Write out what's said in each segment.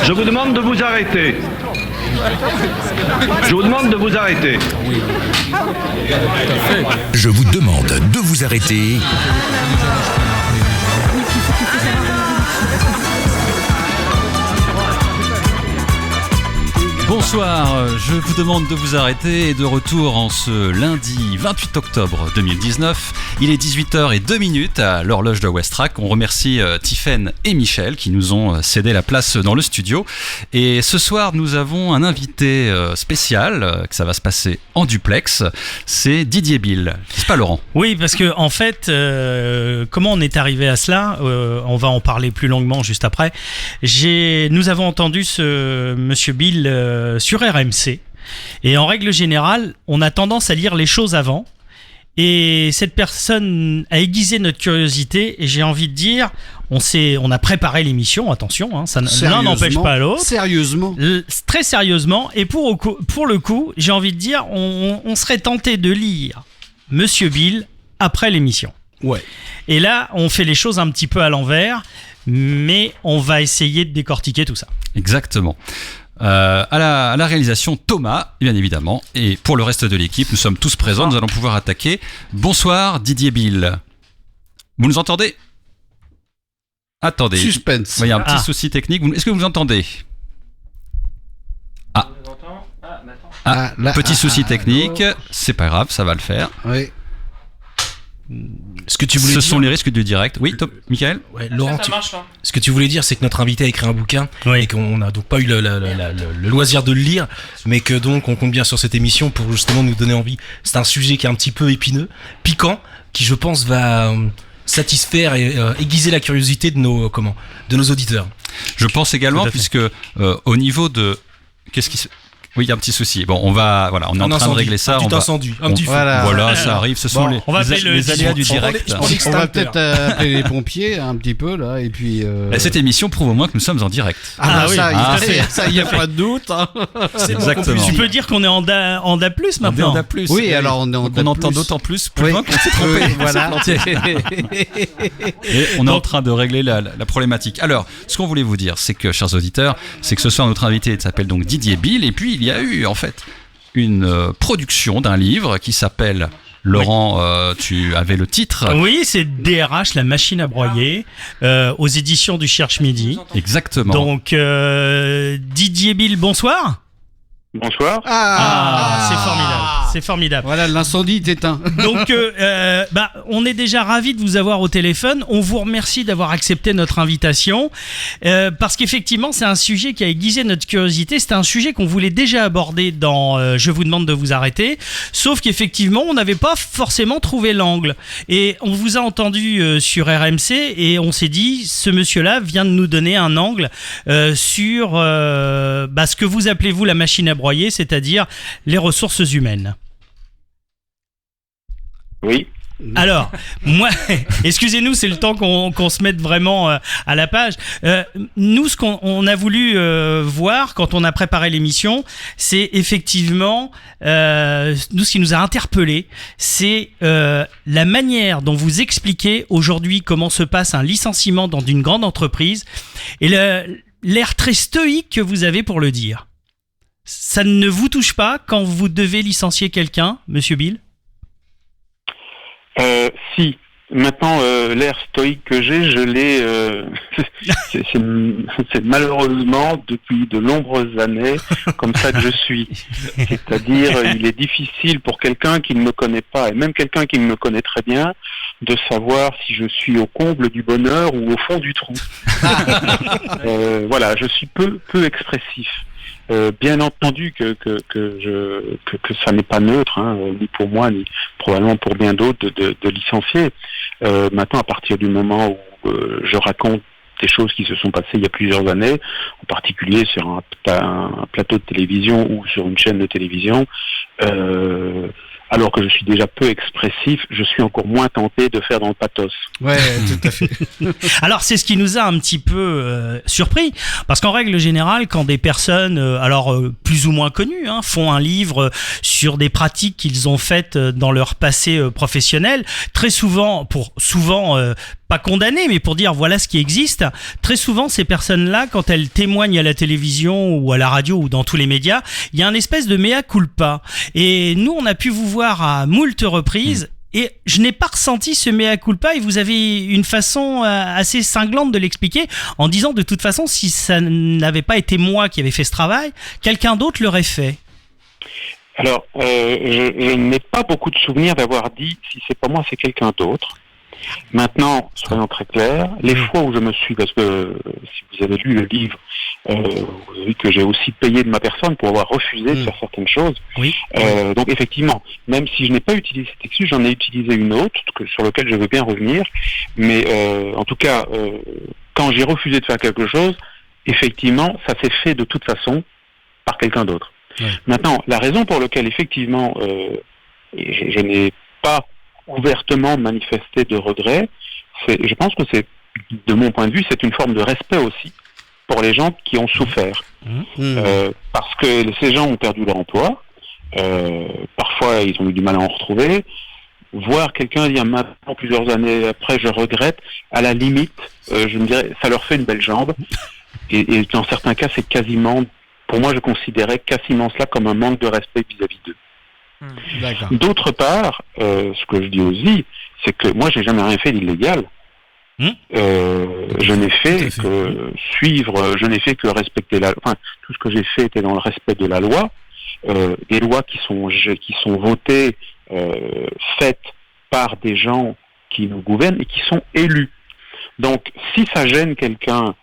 Je vous demande de vous arrêter. Je vous demande de vous arrêter. Je vous demande de vous arrêter. Bonsoir, je vous demande de vous arrêter et de retour en ce lundi 28 octobre 2019. Il est 18h02 à l'horloge de Westrack. On remercie Tiffaine et Michel qui nous ont cédé la place dans le studio. Et ce soir, nous avons un invité spécial, que ça va se passer en duplex. C'est Didier Bill. C'est pas Laurent? Oui, parce que en fait, comment on est arrivé à cela, on va en parler plus longuement juste après. Nous avons entendu ce monsieur Bill sur RMC, et en règle générale on a tendance à lire les choses avant, et cette personne a aiguisé notre curiosité, et j'ai envie de dire on a préparé l'émission, attention, hein, l'un n'empêche pas l'autre, très sérieusement, et pour le coup j'ai envie de dire on serait tenté de lire Monsieur Bill après l'émission. Ouais. Et là on fait les choses un petit peu à l'envers, mais on va essayer de décortiquer tout ça. Exactement. À la réalisation, Thomas, bien évidemment. Et pour le reste de l'équipe, nous sommes tous présents, nous allons pouvoir attaquer. Bonsoir Didier Bill. Vous nous entendez? Attendez. Suspense. Il y a un petit souci technique. Est-ce que vous nous entendez? Petit souci technique. C'est pas grave, ça va le faire. Oui. Ce que tu voulais Ce dire... sont les risques du direct. Oui, Michael. Ouais, Laurent, ça marche, là. Ce que tu voulais dire, c'est que notre invité a écrit un bouquin, oui, et qu'on n'a donc pas eu le loisir de le lire, mais que donc on compte bien sur cette émission pour justement nous donner envie. C'est un sujet qui est un petit peu épineux, piquant, qui je pense va satisfaire et aiguiser la curiosité de nos auditeurs. Je pense également, puisque au niveau de... Oui, il y a un petit souci. Bon, on est en train de régler ça. Un petit incendie, un petit feu. Voilà, ça arrive. Ce sont les aléas du direct. On va peut-être appeler les pompiers un petit peu là, et puis. Cette émission prouve au moins que nous sommes en direct. Oui, ça, il y a pas de doute. Hein. C'est exactement. Tu peux dire qu'on est en DA+ maintenant. En DA+. Oui, alors on est en DA+. On entend d'autant plus loin qu'on s'est trompé. Voilà. Et on est en train de régler la problématique. Alors, ce qu'on voulait vous dire, c'est que, chers auditeurs, c'est que ce soir notre invité s'appelle donc Didier Bill, et puis il y a eu en fait une production d'un livre qui s'appelle... Laurent, tu avais le titre. Oui, c'est DRH, la machine à broyer, aux éditions du Cherche Midi. Exactement. Donc, Didier Bill, bonsoir. Bonsoir. C'est formidable. Voilà, l'incendie est éteint. Donc, on est déjà ravis de vous avoir au téléphone. On vous remercie d'avoir accepté notre invitation, parce qu'effectivement, c'est un sujet qui a aiguisé notre curiosité. C'est un sujet qu'on voulait déjà aborder dans Je vous demande de vous arrêter, sauf qu'effectivement, on n'avait pas forcément trouvé l'angle. Et on vous a entendu sur RMC, et on s'est dit, ce monsieur-là vient de nous donner un angle sur ce que vous appelez, vous, la machine à broyer, c'est-à-dire les ressources humaines. Oui. Alors, moi, excusez-nous, c'est le temps qu'on se mette vraiment à la page. Nous, ce qu'on a voulu voir quand on a préparé l'émission, c'est effectivement, nous, ce qui nous a interpellés, c'est la manière dont vous expliquez aujourd'hui comment se passe un licenciement dans une grande entreprise, et l'air très stoïque que vous avez pour le dire. Ça ne vous touche pas quand vous devez licencier quelqu'un, Monsieur Bill ? Si. Maintenant, l'air stoïque que j'ai, je l'ai... c'est malheureusement depuis de nombreuses années comme ça que je suis. C'est-à-dire, il est difficile pour quelqu'un qui ne me connaît pas, et même quelqu'un qui me connaît très bien, de savoir si je suis au comble du bonheur ou au fond du trou. Voilà, je suis peu expressif. Bien entendu que ça n'est pas neutre, hein, ni pour moi, ni probablement pour bien d'autres, de licencier. Maintenant, à partir du moment où je raconte des choses qui se sont passées il y a plusieurs années, en particulier sur un plateau de télévision ou sur une chaîne de télévision, alors que je suis déjà peu expressif, je suis encore moins tenté de faire dans le pathos. Ouais, tout à fait. Alors, c'est ce qui nous a un petit peu surpris, parce qu'en règle générale, quand des personnes, plus ou moins connues, font un livre sur des pratiques qu'ils ont faites dans leur passé professionnel, très souvent, pas condamner, mais pour dire voilà ce qui existe. Très souvent, ces personnes-là, quand elles témoignent à la télévision ou à la radio ou dans tous les médias, il y a une espèce de mea culpa. Et nous, on a pu vous voir à moult reprises. Et je n'ai pas ressenti ce mea culpa, et vous avez une façon assez cinglante de l'expliquer en disant de toute façon, si ça n'avait pas été moi qui avais fait ce travail, quelqu'un d'autre l'aurait fait. Alors, je n'ai pas beaucoup de souvenirs d'avoir dit si c'est pas moi, c'est quelqu'un d'autre. Maintenant, soyons très clairs, les fois où je me suis, parce que si vous avez lu le livre, vous avez vu que j'ai aussi payé de ma personne pour avoir refusé de faire certaines choses. Oui. Donc effectivement, même si je n'ai pas utilisé cette excuse, j'en ai utilisé une autre sur laquelle je veux bien revenir. Mais en tout cas, quand j'ai refusé de faire quelque chose, effectivement, ça s'est fait de toute façon par quelqu'un d'autre. Ouais. Maintenant, la raison pour laquelle effectivement je n'ai pas ouvertement manifesté de regret, je pense que c'est, de mon point de vue, c'est une forme de respect aussi pour les gens qui ont souffert. Parce que ces gens ont perdu leur emploi, parfois ils ont eu du mal à en retrouver. Voir quelqu'un dire maintenant, plusieurs années après, je regrette, à la limite, je me dirais, ça leur fait une belle jambe. Et dans certains cas, c'est quasiment, pour moi, je considérais quasiment cela comme un manque de respect vis-à-vis d'eux. D'accord. D'autre part, ce que je dis aussi, c'est que moi, j'ai jamais rien fait d'illégal. Je n'ai fait que suivre, je n'ai fait que respecter tout ce que j'ai fait était dans le respect de la loi, des lois qui sont votées, faites par des gens qui nous gouvernent et qui sont élus. Donc, si ça gêne quelqu'un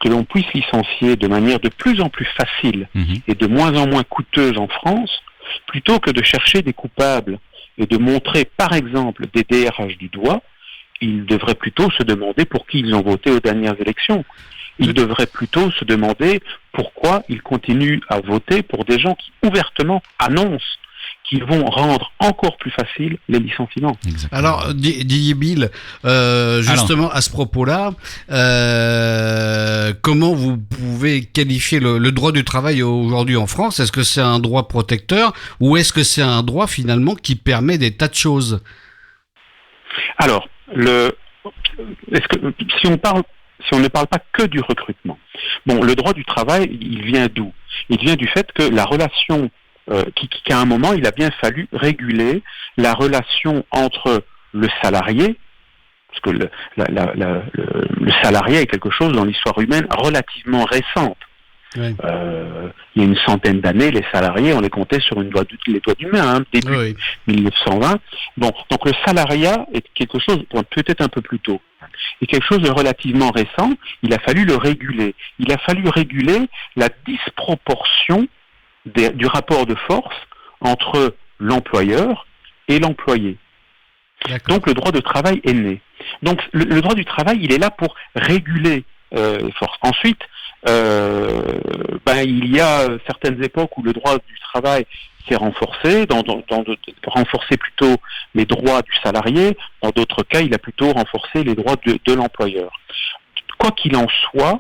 que l'on puisse licencier de manière de plus en plus facile et de moins en moins coûteuse en France, plutôt que de chercher des coupables et de montrer, par exemple, des DRH du doigt, ils devraient plutôt se demander pour qui ils ont voté aux dernières élections. Ils devraient plutôt se demander pourquoi ils continuent à voter pour des gens qui ouvertement annoncent qu'ils vont rendre encore plus facile les licenciements. Exactement. Alors, Didier Bill, justement à ce propos-là, comment vous pouvez qualifier le droit du travail aujourd'hui en France ? Est-ce que c'est un droit protecteur ou est-ce que c'est un droit finalement qui permet des tas de choses ? Alors, si on ne parle pas que du recrutement, bon, le droit du travail, il vient d'où ? Il vient du fait que la relation qu'à un moment, il a bien fallu réguler la relation entre le salarié, parce que le salarié est quelque chose dans l'histoire humaine relativement récente. Oui. Il y a une centaine d'années, les salariés, on les comptait sur les doigts d'une main, début 1920. Bon, donc le salariat est quelque chose peut-être un peu plus tôt. Et quelque chose de relativement récent, il a fallu le réguler. Il a fallu réguler la disproportion du rapport de force entre l'employeur et l'employé. D'accord. Donc le droit de travail est né. Donc le droit du travail, il est là pour réguler les forces. Ensuite, il y a certaines époques où le droit du travail s'est renforcé, renforcer plutôt les droits du salarié. Dans d'autres cas, il a plutôt renforcé les droits de l'employeur. Quoi qu'il en soit,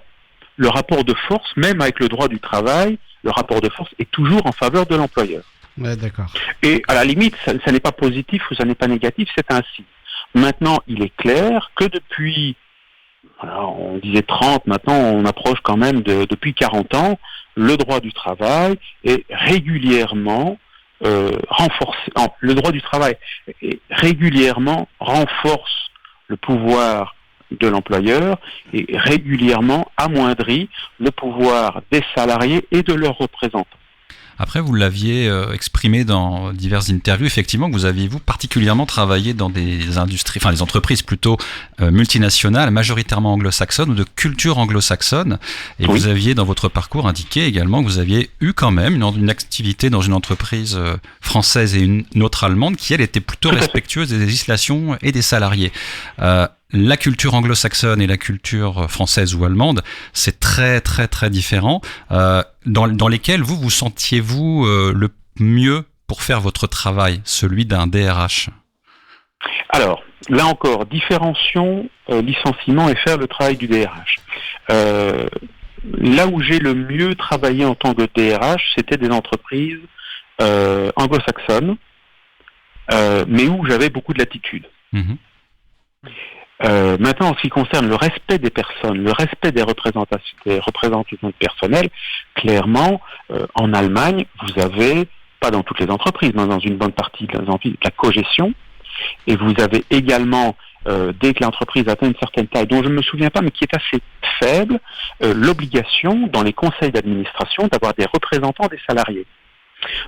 le rapport de force, même avec le droit du travail, le rapport de force est toujours en faveur de l'employeur. Ouais, d'accord. Et à la limite, ça n'est pas positif ou ça n'est pas négatif, c'est ainsi. Maintenant, il est clair que depuis, on disait 30, maintenant on approche quand même depuis 40 ans, le droit du travail est régulièrement renforcé. Le droit du travail régulièrement renforce le pouvoir de l'employeur et régulièrement amoindrit le pouvoir des salariés et de leurs représentants. Après, vous l'aviez exprimé dans diverses interviews, effectivement, que vous aviez, particulièrement travaillé dans des industries, enfin des entreprises plutôt multinationales, majoritairement anglo-saxonnes ou de culture anglo-saxonne. Et oui. Vous aviez, dans votre parcours, indiqué également que vous aviez eu quand même une activité dans une entreprise française et une autre allemande qui, elle, était plutôt respectueuse des législations et des salariés. La culture anglo-saxonne et la culture française ou allemande, c'est très très très différent. Dans lesquelles vous sentiez-vous le mieux pour faire votre travail, celui d'un DRH ? Alors, là encore, différencions, licenciement et faire le travail du DRH. Là où j'ai le mieux travaillé en tant que DRH, c'était des entreprises anglo-saxonnes, mais où j'avais beaucoup de latitude. Maintenant, en ce qui concerne le respect des personnes, le respect des représentants du personnel, clairement, en Allemagne, vous avez, pas dans toutes les entreprises, mais dans une bonne partie de la cogestion, et vous avez également, dès que l'entreprise atteint une certaine taille, dont je ne me souviens pas, mais qui est assez faible, l'obligation, dans les conseils d'administration, d'avoir des représentants des salariés.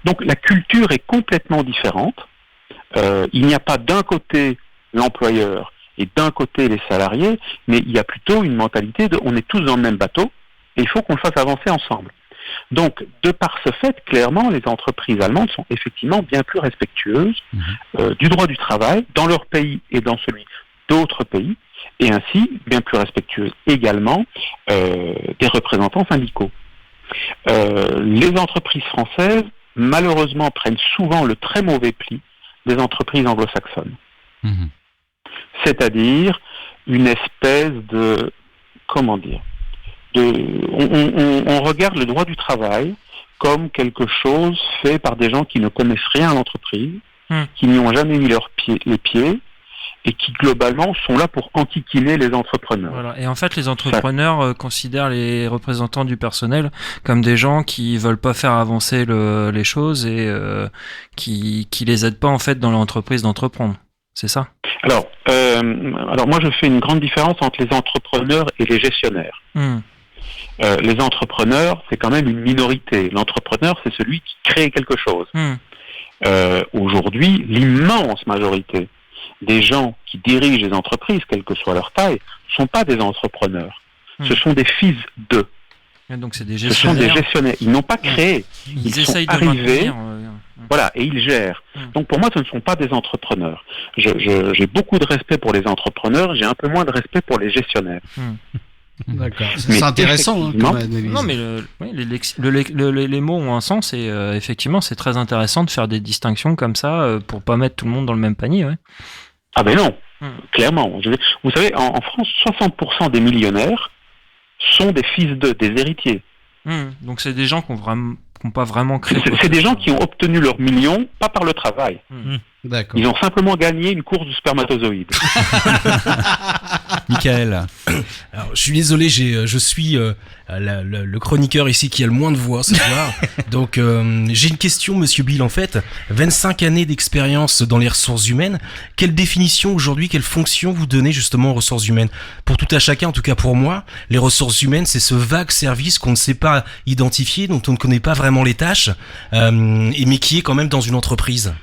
Donc la culture est complètement différente. Il n'y a pas d'un côté l'employeur et d'un côté les salariés, mais il y a plutôt une mentalité de on est tous dans le même bateau et il faut qu'on le fasse avancer ensemble. Donc, de par ce fait, clairement, les entreprises allemandes sont effectivement bien plus respectueuses du droit du travail dans leur pays et dans celui d'autres pays, et ainsi bien plus respectueuses également des représentants syndicaux. Les entreprises françaises, malheureusement, prennent souvent le très mauvais pli des entreprises anglo-saxonnes. C'est-à-dire une espèce de, comment dire, on regarde le droit du travail comme quelque chose fait par des gens qui ne connaissent rien à l'entreprise, qui n'y ont jamais mis les pieds, et qui globalement sont là pour enquiquiner les entrepreneurs. Voilà. Et en fait, les entrepreneurs considèrent les représentants du personnel comme des gens qui veulent pas faire avancer les choses et qui les aident pas en fait dans l'entreprise d'entreprendre. C'est ça ? Alors moi je fais une grande différence entre les entrepreneurs et les gestionnaires. Les entrepreneurs, c'est quand même une minorité. L'entrepreneur, c'est celui qui crée quelque chose. Aujourd'hui, l'immense majorité des gens qui dirigent les entreprises, quelle que soit leur taille, ne sont pas des entrepreneurs. Ce sont des fils d'eux. Et donc c'est des gestionnaires. Ce sont des gestionnaires. Ils n'ont pas créé. Ils sont arrivés. Voilà, et ils gèrent. Donc pour moi, ce ne sont pas des entrepreneurs. J'ai beaucoup de respect pour les entrepreneurs, j'ai un peu moins de respect pour les gestionnaires. D'accord. C'est intéressant. Comme analyse. Non, mais les mots ont un sens et effectivement, c'est très intéressant de faire des distinctions comme ça pour pas mettre tout le monde dans le même panier. Ouais. Ah ben non, clairement. Vous savez, en France, 60% des millionnaires sont des fils d'eux, des héritiers. Donc c'est des gens qui n'ont pas vraiment créé. C'est des gens qui ont obtenu leurs millions, pas par le travail. D'accord. Ils ont simplement gagné une course du spermatozoïde. Michael. Alors, je suis désolé, je suis le chroniqueur ici qui a le moins de voix ce soir. Donc, j'ai une question, Monsieur Bill, en fait. 25 années d'expérience dans les ressources humaines. Quelle définition aujourd'hui, quelle fonction vous donnez justement aux ressources humaines ? Pour tout à chacun, en tout cas pour moi, les ressources humaines, c'est ce vague service qu'on ne sait pas identifier, dont on ne connaît pas vraiment les tâches, mais qui est quand même dans une entreprise.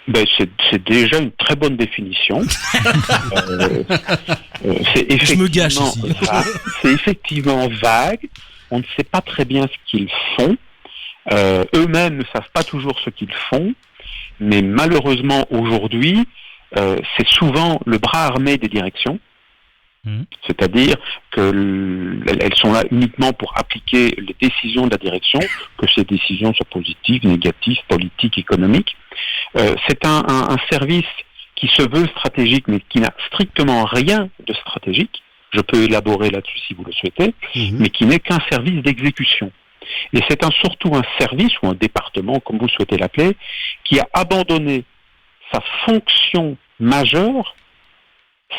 Ben, c'est déjà une très bonne définition. Je me gâche ici. C'est effectivement vague. On ne sait pas très bien ce qu'ils font. Eux-mêmes ne savent pas toujours ce qu'ils font. Mais malheureusement, aujourd'hui, c'est souvent le bras armé des directions. C'est-à-dire qu'elles sont là uniquement pour appliquer les décisions de la direction, que ces décisions soient positives, négatives, politiques, économiques. C'est un service qui se veut stratégique, mais qui n'a strictement rien de stratégique. Je peux élaborer là-dessus si vous le souhaitez, mais qui n'est qu'un service d'exécution. Et c'est surtout un service, ou un département, comme vous souhaitez l'appeler, qui a abandonné sa fonction majeure,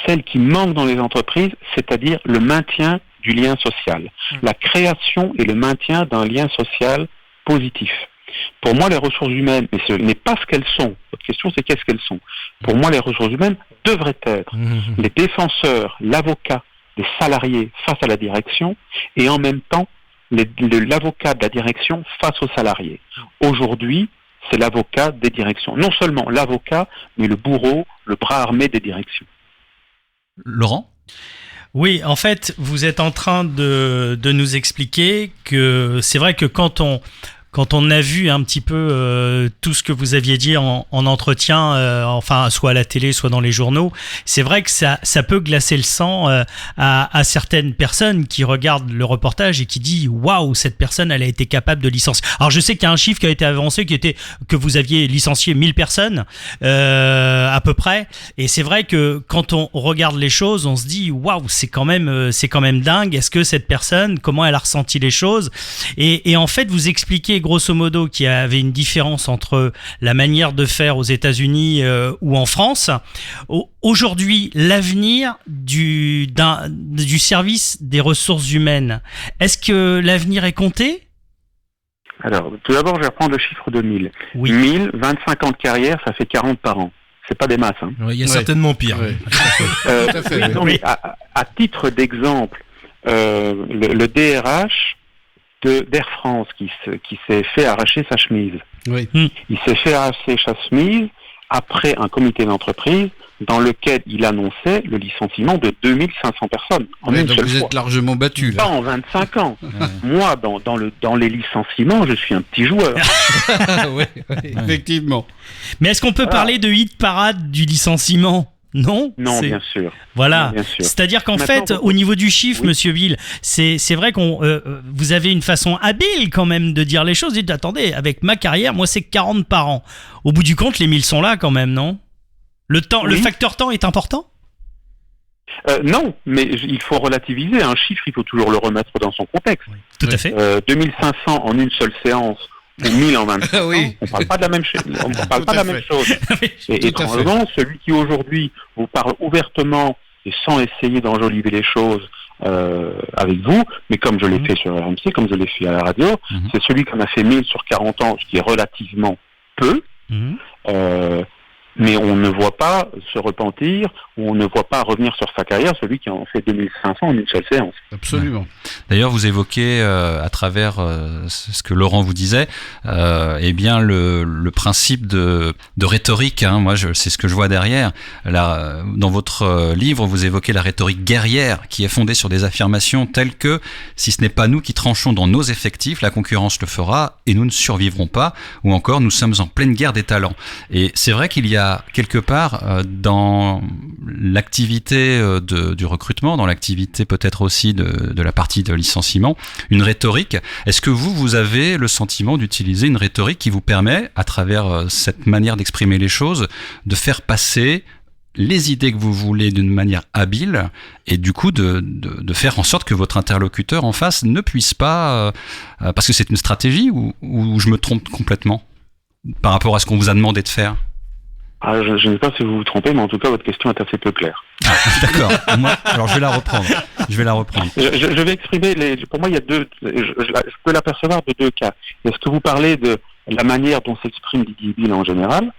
celle qui manque dans les entreprises, c'est-à-dire le maintien du lien social, la création et le maintien d'un lien social positif. Pour moi, les ressources humaines, mais ce n'est pas ce qu'elles sont. Votre question, c'est qu'est-ce qu'elles sont. Pour moi, les ressources humaines devraient être les défenseurs, l'avocat des salariés face à la direction, et en même temps, l'avocat de la direction face aux salariés. Aujourd'hui, c'est l'avocat des directions. Non seulement l'avocat, mais le bourreau, le bras armé des directions. Laurent ? Oui, en fait, vous êtes en train de nous expliquer que c'est vrai que quand on a vu un petit peu tout ce que vous aviez dit en entretien, enfin soit à la télé, soit dans les journaux, c'est vrai que ça peut glacer le sang à certaines personnes qui regardent le reportage et qui disent waouh, cette personne elle a été capable de licencier. Alors je sais qu'il y a un chiffre qui a été avancé qui était que vous aviez licencié 1000 personnes à peu près, et c'est vrai que quand on regarde les choses, on se dit waouh, c'est quand même dingue. Est-ce que cette personne, comment elle a ressenti les choses, et en fait vous expliquez disiez grosso modo qu'il y avait une différence entre la manière de faire aux États-Unis ou en France. Aujourd'hui, l'avenir du service des ressources humaines, est-ce que l'avenir est compté ? Alors, tout d'abord, je vais reprendre le chiffre de 1000. Oui. 1000, 25 ans de carrière, ça fait 40 par an. C'est pas des masses. Hein. Il y a certainement pire. Ouais. Tout à fait. Non, mais à titre d'exemple, le DRH d'Air France qui s'est fait arracher sa chemise. Oui. Il s'est fait arracher sa chemise après un comité d'entreprise dans lequel il annonçait le licenciement de 2500 personnes en une Donc seule vous fois. êtes largement battu. Pas en 25 ans. Moi, dans les licenciements, je suis un petit joueur. Oui, effectivement. Mais est-ce qu'on peut parler de hit parade du licenciement ? Non, Non, bien sûr. Voilà. Non, bien sûr. C'est-à-dire qu'en Maintenant, fait, au niveau du chiffre, oui. Monsieur Bill, c'est vrai qu'on vous avez une façon habile quand même de dire les choses. Dites, attendez, avec ma carrière, moi c'est 40 par an. Au bout du compte, les 1000 sont là quand même, non ? Le temps, le Oui. facteur temps est important ? Non, mais il faut relativiser. Un chiffre, il faut toujours le remettre dans son contexte. Tout à fait. 2500 en une seule séance ou 1000 en 25 Ah oui. ans, on parle pas de la même chose. On parle Tout pas de à la même fait. chose. Et Tout à étrangement, celui qui aujourd'hui vous parle ouvertement et sans essayer d'enjoliver les choses avec vous, mais comme je l'ai fait sur RMC, comme je l'ai fait à la radio, c'est celui qui en a fait 1000 sur 40 ans, ce qui est relativement peu. Mhm. Mais on ne voit pas se repentir, ou on ne voit pas revenir sur sa carrière celui qui en fait 2500 en une seule séance. Absolument. D'ailleurs, vous évoquez à travers ce que Laurent vous disait, eh bien le principe de rhétorique. Hein, moi, c'est ce que je vois derrière. Là, dans votre livre, vous évoquez la rhétorique guerrière qui est fondée sur des affirmations telles que si ce n'est pas nous qui tranchons dans nos effectifs, la concurrence le fera et nous ne survivrons pas. Ou encore, nous sommes en pleine guerre des talents. Et c'est vrai qu'il y a quelque part dans l'activité du recrutement, dans l'activité peut-être aussi de la partie de licenciement, une rhétorique. Est-ce que vous avez le sentiment d'utiliser une rhétorique qui vous permet, à travers cette manière d'exprimer les choses, de faire passer les idées que vous voulez d'une manière habile et du coup de faire en sorte que votre interlocuteur en face ne puisse pas... parce que c'est une stratégie ou je me trompe complètement par rapport à ce qu'on vous a demandé de faire? Je ne sais pas si vous vous trompez, mais en tout cas, votre question est assez peu claire. Ah, d'accord. Alors, je vais la reprendre. Je vais exprimer pour moi, il y a deux. Je peux l'apercevoir de deux cas. Est-ce que vous parlez de la manière dont s'exprime Didier Bill en général,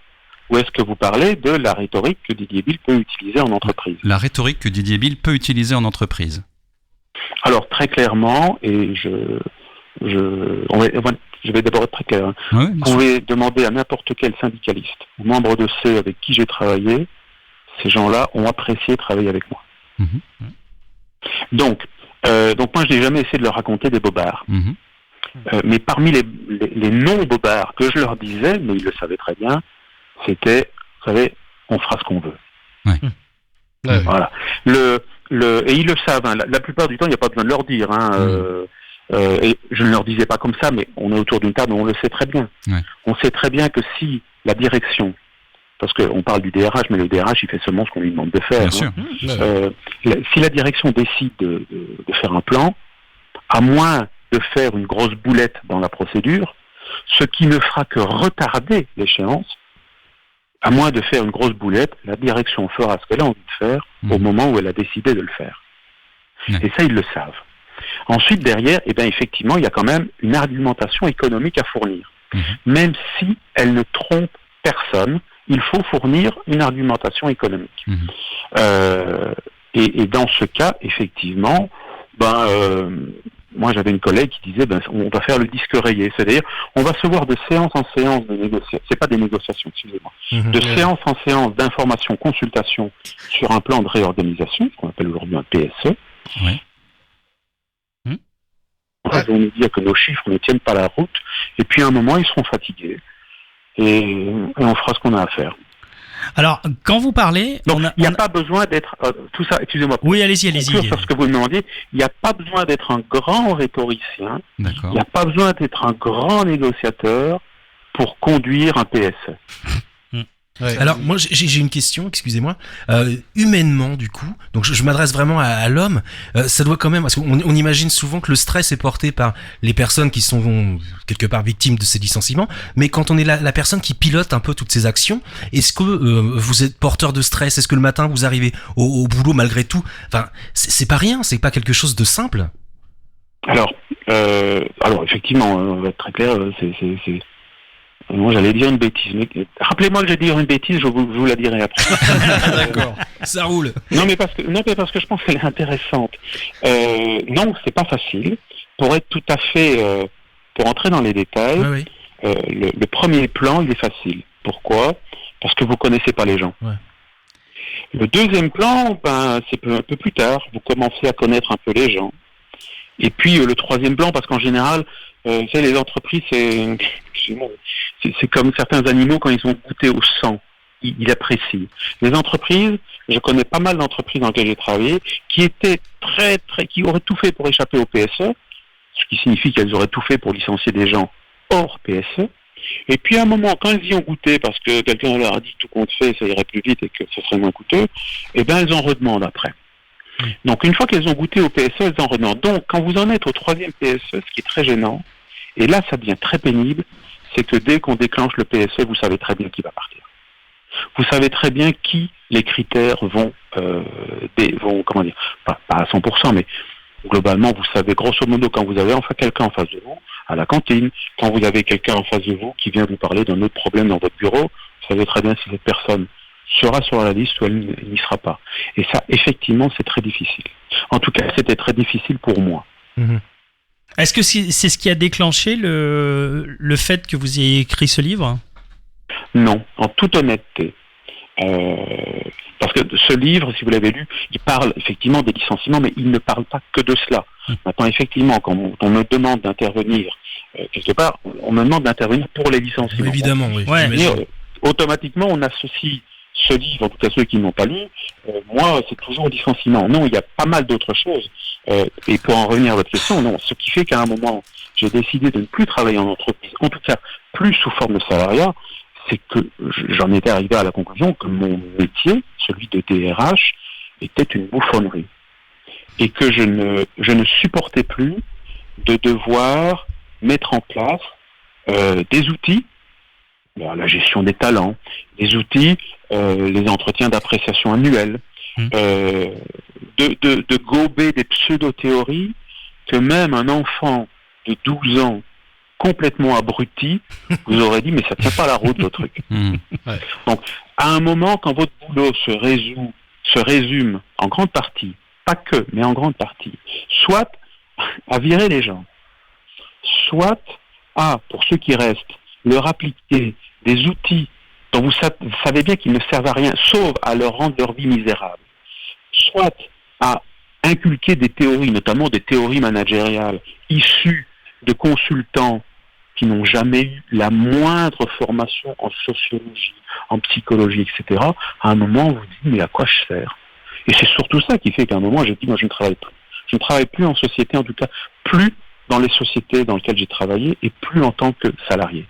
ou est-ce que vous parlez de la rhétorique que Didier Bill peut utiliser en entreprise? La rhétorique que Didier Bill peut utiliser en entreprise. Alors, très clairement, et je vais d'abord être très clair. Oui, vous pouvez demander à n'importe quel syndicaliste ou membre de ceux avec qui j'ai travaillé, ces gens-là ont apprécié travailler avec moi. Mm-hmm. Donc moi, je n'ai jamais essayé de leur raconter des bobards. Mm-hmm. Mais parmi les non-bobards que je leur disais, mais ils le savaient très bien, c'était, vous savez, on fera ce qu'on veut. Ouais. Voilà. Et ils le savent. Hein. La plupart du temps, il n'y a pas besoin de leur dire. Hein. Et je ne leur disais pas comme ça, mais on est autour d'une table, on le sait très bien. Ouais. On sait très bien que si la direction, parce qu'on parle du DRH, mais le DRH, il fait seulement ce qu'on lui demande de faire. Bien hein. sûr. Si la direction décide de faire un plan, à moins de faire une grosse boulette dans la procédure, ce qui ne fera que retarder l'échéance, à moins de faire une grosse boulette, la direction fera ce qu'elle a envie de faire au moment où elle a décidé de le faire. Ouais. Et ça, ils le savent. Ensuite, derrière, effectivement, il y a quand même une argumentation économique à fournir. Même si elle ne trompe personne, il faut fournir une argumentation économique. Et dans ce cas, effectivement, moi j'avais une collègue qui disait on va faire le disque rayé, c'est-à-dire on va se voir de séance en séance de négociations, c'est pas des négociations, excusez-moi, de séance en séance d'information, consultation sur un plan de réorganisation, ce qu'on appelle aujourd'hui un PSE. Oui. Ils vont nous dire que nos chiffres ne tiennent pas la route, et puis à un moment ils seront fatigués, et on fera ce qu'on a à faire. Alors, quand vous parlez... Donc, il n'y a pas besoin d'être... tout ça, excusez-moi. Oui, allez-y. Sur ce que vous demandiez, il n'y a pas besoin d'être un grand rhétoricien, D'accord. il n'y a pas besoin d'être un grand négociateur pour conduire un PSE. Ouais. Alors moi j'ai une question, excusez-moi. Humainement du coup, donc je m'adresse vraiment à l'homme. Ça doit quand même, parce qu'on imagine souvent que le stress est porté par les personnes qui sont quelque part victimes de ces licenciements. Mais quand on est la personne qui pilote un peu toutes ces actions, est-ce que vous êtes porteur de stress? Est-ce que le matin vous arrivez au boulot malgré tout? Enfin, c'est pas rien, c'est pas quelque chose de simple. Alors effectivement, on va être très clair, moi j'allais dire une bêtise, mais rappelez-moi que je vais dire une bêtise, je vous la dirai après. D'accord, ça roule. Non mais parce que je pense qu'elle est intéressante. Non, c'est pas facile. Pour être tout à fait, pour entrer dans les détails, Ouais. le premier plan il est facile. Pourquoi? Parce que vous connaissez pas les gens. Ouais. Le deuxième plan, c'est un peu plus tard. Vous commencez à connaître un peu les gens. Et puis le troisième plan, parce qu'en général, vous savez, les entreprises, c'est comme certains animaux quand ils ont goûté au sang, ils apprécient. Les entreprises, je connais pas mal d'entreprises dans lesquelles j'ai travaillé, qui étaient qui auraient tout fait pour échapper au PSE, ce qui signifie qu'elles auraient tout fait pour licencier des gens hors PSE. Et puis à un moment, quand elles y ont goûté, parce que quelqu'un leur a dit que tout compte fait, ça irait plus vite et que ce serait moins coûteux, elles en redemandent après. Donc une fois qu'elles ont goûté au PSE, elles en redemandent. Donc quand vous en êtes au troisième PSE, ce qui est très gênant, et là ça devient très pénible, c'est que dès qu'on déclenche le PSE, vous savez très bien qui va partir. Vous savez très bien qui les critères vont comment dire, pas à 100%, mais globalement, vous savez grosso modo quand vous avez enfin quelqu'un en face de vous, à la cantine, quand vous avez quelqu'un en face de vous qui vient vous parler d'un autre problème dans votre bureau, vous savez très bien si cette personne sera sur la liste ou elle n'y sera pas. Et ça, effectivement, c'est très difficile. En tout cas, c'était très difficile pour moi. Mmh. Est-ce que c'est ce qui a déclenché le fait que vous ayez écrit ce livre? Non, en toute honnêteté. Parce que ce livre, si vous l'avez lu, il parle effectivement des licenciements, mais il ne parle pas que de cela. Maintenant, effectivement, quand on me demande d'intervenir, quelque part, on me demande d'intervenir pour les licenciements. Évidemment, oui. Ouais. Automatiquement, on associe ce livre, en tout cas ceux qui ne l'ont pas lu, moi, c'est toujours licenciement. Non, il y a pas mal d'autres choses. Et pour en revenir à votre question, non. Ce qui fait qu'à un moment, j'ai décidé de ne plus travailler en entreprise, en tout cas plus sous forme de salariat, c'est que j'en étais arrivé à la conclusion que mon métier, celui de DRH, était une bouffonnerie. Et que je ne supportais plus de devoir mettre en place des outils, la gestion des talents, des outils, les entretiens d'appréciation annuels, de gober des pseudo-théories que même un enfant de 12 ans complètement abruti vous aurait dit mais ça tient pas la route votre truc. Ouais. Donc à un moment quand votre boulot se résume en grande partie, pas que, mais en grande partie, soit à virer les gens, soit à, pour ceux qui restent, leur appliquer des outils dont vous savez bien qu'ils ne servent à rien, sauf à leur rendre leur vie misérable, soit à inculquer des théories, notamment des théories managériales, issues de consultants qui n'ont jamais eu la moindre formation en sociologie, en psychologie, etc., à un moment, vous vous dites, mais à quoi je sers? Et c'est surtout ça qui fait qu'à un moment, j'ai dit, moi, je ne travaille plus. Je ne travaille plus en société, en tout cas, plus dans les sociétés dans lesquelles j'ai travaillé, et plus en tant que salarié.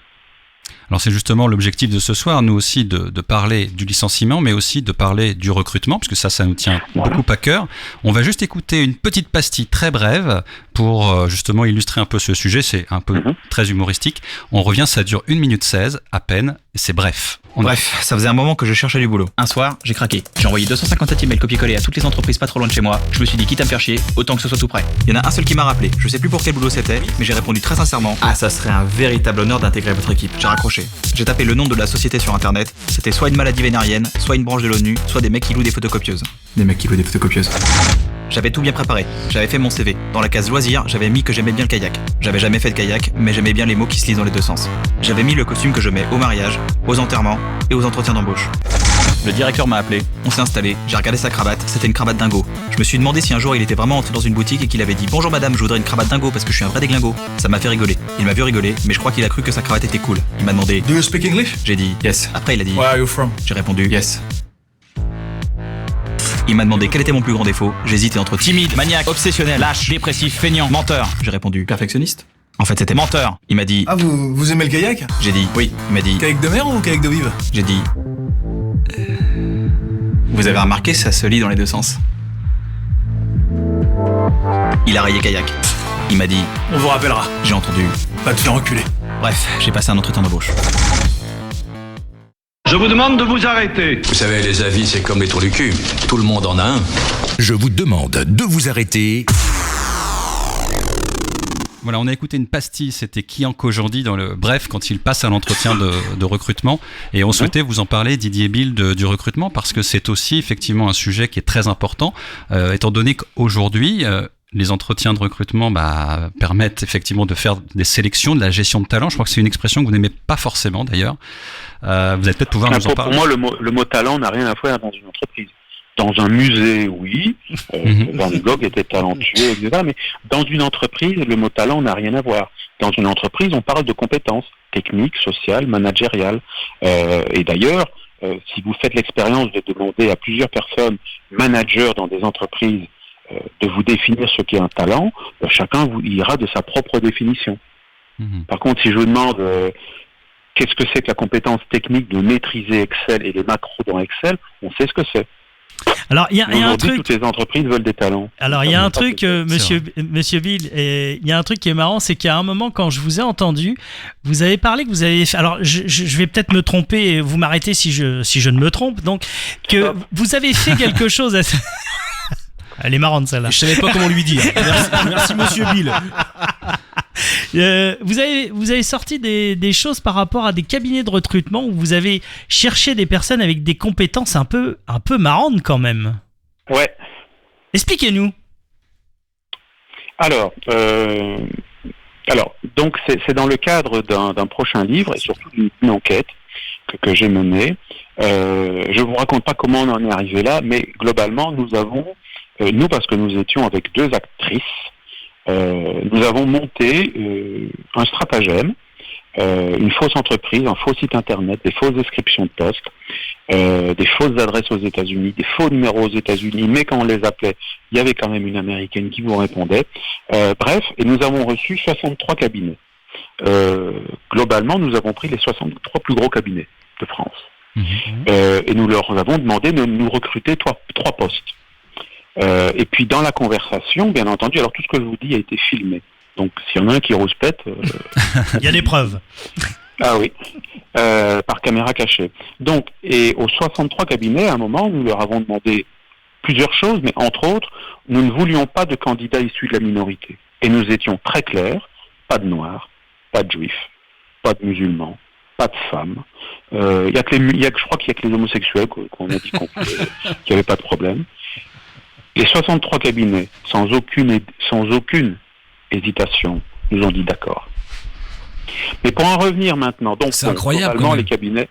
Alors c'est justement l'objectif de ce soir, nous aussi, de parler du licenciement, mais aussi de parler du recrutement, parce que ça nous tient beaucoup à cœur. On va juste écouter une petite pastille très brève pour justement illustrer un peu ce sujet, c'est un peu très humoristique. On revient, ça dure 1 minute 16 à peine, et c'est bref. Bref, ça faisait un moment que je cherchais du boulot. Un soir, j'ai craqué. J'ai envoyé 257 emails copier-coller à toutes les entreprises pas trop loin de chez moi. Je me suis dit, quitte à me faire chier, autant que ce soit tout prêt. Il y en a un seul qui m'a rappelé. Je sais plus pour quel boulot c'était, mais j'ai répondu très sincèrement. Ah, ça serait un véritable honneur d'intégrer votre équipe. J'ai raccroché. J'ai tapé le nom de la société sur internet. C'était soit une maladie vénérienne, soit une branche de l'ONU, soit des mecs qui louent des photocopieuses. Des mecs qui louent des photocopieuses. J'avais tout bien préparé. J'avais fait mon CV. Dans la case loisirs, j'avais mis que j'aimais bien le kayak. J'avais jamais fait de kayak, mais j'aimais bien les mots qui se lisent dans les deux sens. J'avais mis le costume que je mets au mariage, aux enterrements et aux entretiens d'embauche. Le directeur m'a appelé, on s'est installé, j'ai regardé sa cravate, c'était une cravate dingo. Je me suis demandé si un jour il était vraiment entré dans une boutique et qu'il avait dit « Bonjour madame, je voudrais une cravate dingo parce que je suis un vrai déglingo ». Ça m'a fait rigoler. Il m'a vu rigoler, mais je crois qu'il a cru que sa cravate était cool. Il m'a demandé « Do you speak English? » J'ai dit « Yes ». Après il a dit « Where are you from? » J'ai répondu « Yes. » Il m'a demandé quel était mon plus grand défaut. J'hésitais entre timide, maniaque, obsessionnel, lâche, dépressif, feignant, menteur. J'ai répondu perfectionniste. En fait, c'était menteur. Il m'a dit Ah, vous aimez le kayak? J'ai dit oui. Il m'a dit kayak de mer ou kayak d'eau vive? J'ai dit Vous avez remarqué, ça se lit dans les deux sens. Il a rayé kayak. Il m'a dit, On vous rappellera. j'ai entendu. Va te faire reculer. Bref, j'ai passé un entretien d'embauche. Je vous demande de vous arrêter. Vous savez, les avis, c'est comme les trous du cul. Tout le monde en a un. Je vous demande de vous arrêter. Voilà, on a écouté une pastille, c'était Kian Kojandi dans le Bref quand il passe à l'entretien de recrutement, et on souhaitait vous en parler, Didier Bill, du recrutement, parce que c'est aussi effectivement un sujet qui est très important, étant donné qu'aujourd'hui les entretiens de recrutement permettent effectivement de faire des sélections, de la gestion de talent. Je crois que c'est une expression que vous n'aimez pas forcément d'ailleurs. Vous allez peut-être pouvoir nous en parler. Pour moi, le mot talent n'a rien à faire dans une entreprise. Dans un musée, oui, Van Gogh était talentueux, etc. Mais dans une entreprise, le mot talent n'a rien à voir. Dans une entreprise, on parle de compétences techniques, sociales, managériales. Et d'ailleurs, si vous faites l'expérience de demander à plusieurs personnes, managers dans des entreprises, de vous définir ce qu'est un talent, chacun vous ira de sa propre définition. Par contre, si je vous demande qu'est-ce que c'est que la compétence technique de maîtriser Excel et les macros dans Excel, on sait ce que c'est. Alors, il y a un truc. Toutes les entreprises veulent des talents. Alors, il y a un truc, monsieur Bill, il y a un truc qui est marrant, c'est qu'à un moment, quand je vous ai entendu, vous avez parlé que vous avez. Alors, je vais peut-être me tromper, et vous m'arrêtez si je ne me trompe. Donc, que vous avez fait quelque chose à. Elle est marrante celle-là. Je savais pas comment lui dire. Merci monsieur Bill. Vous avez sorti des choses par rapport à des cabinets de recrutement où vous avez cherché des personnes avec des compétences un peu marrantes quand même. Ouais. Expliquez-nous. Alors, donc c'est dans le cadre d'un prochain livre et surtout d'une enquête que j'ai menée. Je vous raconte pas comment on en est arrivé là, mais globalement nous avons parce que nous étions avec deux actrices, nous avons monté un stratagème, une fausse entreprise, un faux site internet, des fausses descriptions de postes, des fausses adresses aux États-Unis, des faux numéros aux États-Unis, mais quand on les appelait, il y avait quand même une américaine qui vous répondait. Bref, et nous avons reçu 63 cabinets. Globalement, nous avons pris les 63 plus gros cabinets de France. Et nous leur avons demandé de nous recruter trois postes. Et puis dans la conversation, bien entendu, alors tout ce que je vous dis a été filmé. Donc s'il y en a un qui rouspète... il y a des preuves. Ah oui, par caméra cachée. Donc, et aux 63 cabinets, à un moment, nous leur avons demandé plusieurs choses, mais entre autres, nous ne voulions pas de candidats issus de la minorité. Et nous étions très clairs, pas de noirs, pas de juifs, pas de musulmans, pas de femmes. Je crois qu'il y a que les homosexuels qu'on a dit qu'il n'y avait pas de problème. Les 63 cabinets, sans aucune hésitation, nous ont dit d'accord. Mais pour en revenir maintenant, donc c'est incroyable. Les cabinets,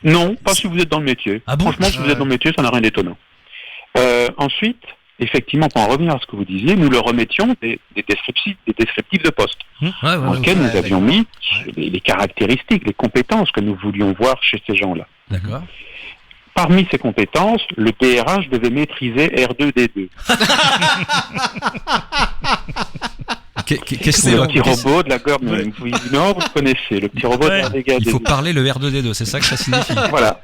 non, pas si vous êtes dans le métier. Ah bon? Franchement, si vous êtes dans le métier, ça n'a rien d'étonnant. Ensuite, effectivement, pour en revenir à ce que vous disiez, nous leur remettions des descriptifs de poste, dans lesquels nous avions mis les caractéristiques, les compétences que nous voulions voir chez ces gens-là. D'accord. Parmi ces compétences, le DRH devait maîtriser R2D2. Qu'est-ce que le petit robot de la Gorge du Nord, vous connaissez, le petit robot de la Vega. Il faut parler le R2D2, c'est ça que ça signifie. Voilà.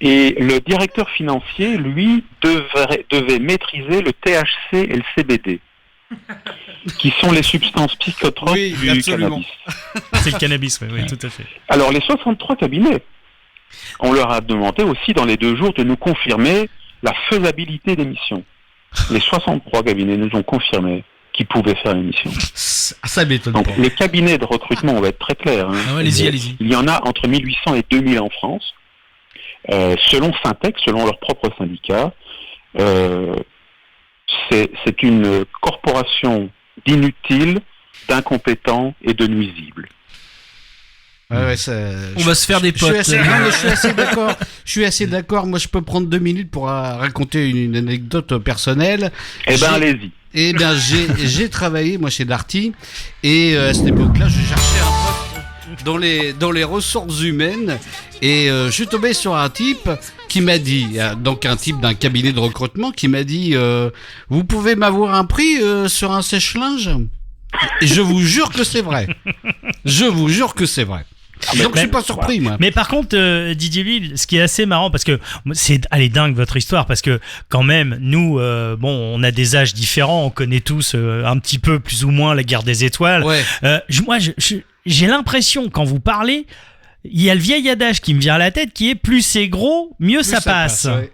Et le directeur financier, lui, devait maîtriser le THC et le CBD, qui sont les substances psychotropes du cannabis. C'est le cannabis, oui, tout à fait. Alors, les 63 cabinets, on leur a demandé aussi dans les 2 jours de nous confirmer la faisabilité des missions. Les 63 cabinets nous ont confirmé qu'ils pouvaient faire une mission. Ça m'étonne. Donc les cabinets de recrutement, on va être très clair. Allez-y. Il y en a entre 1800 et 2000 en France, selon Syntec, selon leur propre syndicat. C'est une corporation d'inutiles, d'incompétents et de nuisibles. On va se faire des potes. Je suis assez d'accord. Moi, je peux prendre 2 minutes pour raconter une anecdote personnelle. Eh ben, allez-y. Eh bien, j'ai travaillé, moi, chez Darty. Et à cette époque-là, je cherchais un poste dans les ressources humaines. Et je suis tombé sur un type qui m'a dit, donc un type d'un cabinet de recrutement, qui m'a dit vous pouvez m'avoir un prix sur un sèche-linge ? Et je vous jure que c'est vrai. Je vous jure que c'est vrai. Donc je suis pas surpris, moi. Mais par contre, Didier Bill, ce qui est assez marrant, parce que elle est dingue votre histoire, parce que quand même, nous, on a des âges différents, on connaît tous un petit peu, plus ou moins, la guerre des étoiles. Ouais. Moi, j'ai l'impression, quand vous parlez, il y a le vieil adage qui me vient à la tête, qui est plus c'est gros, mieux ça passe. Ouais.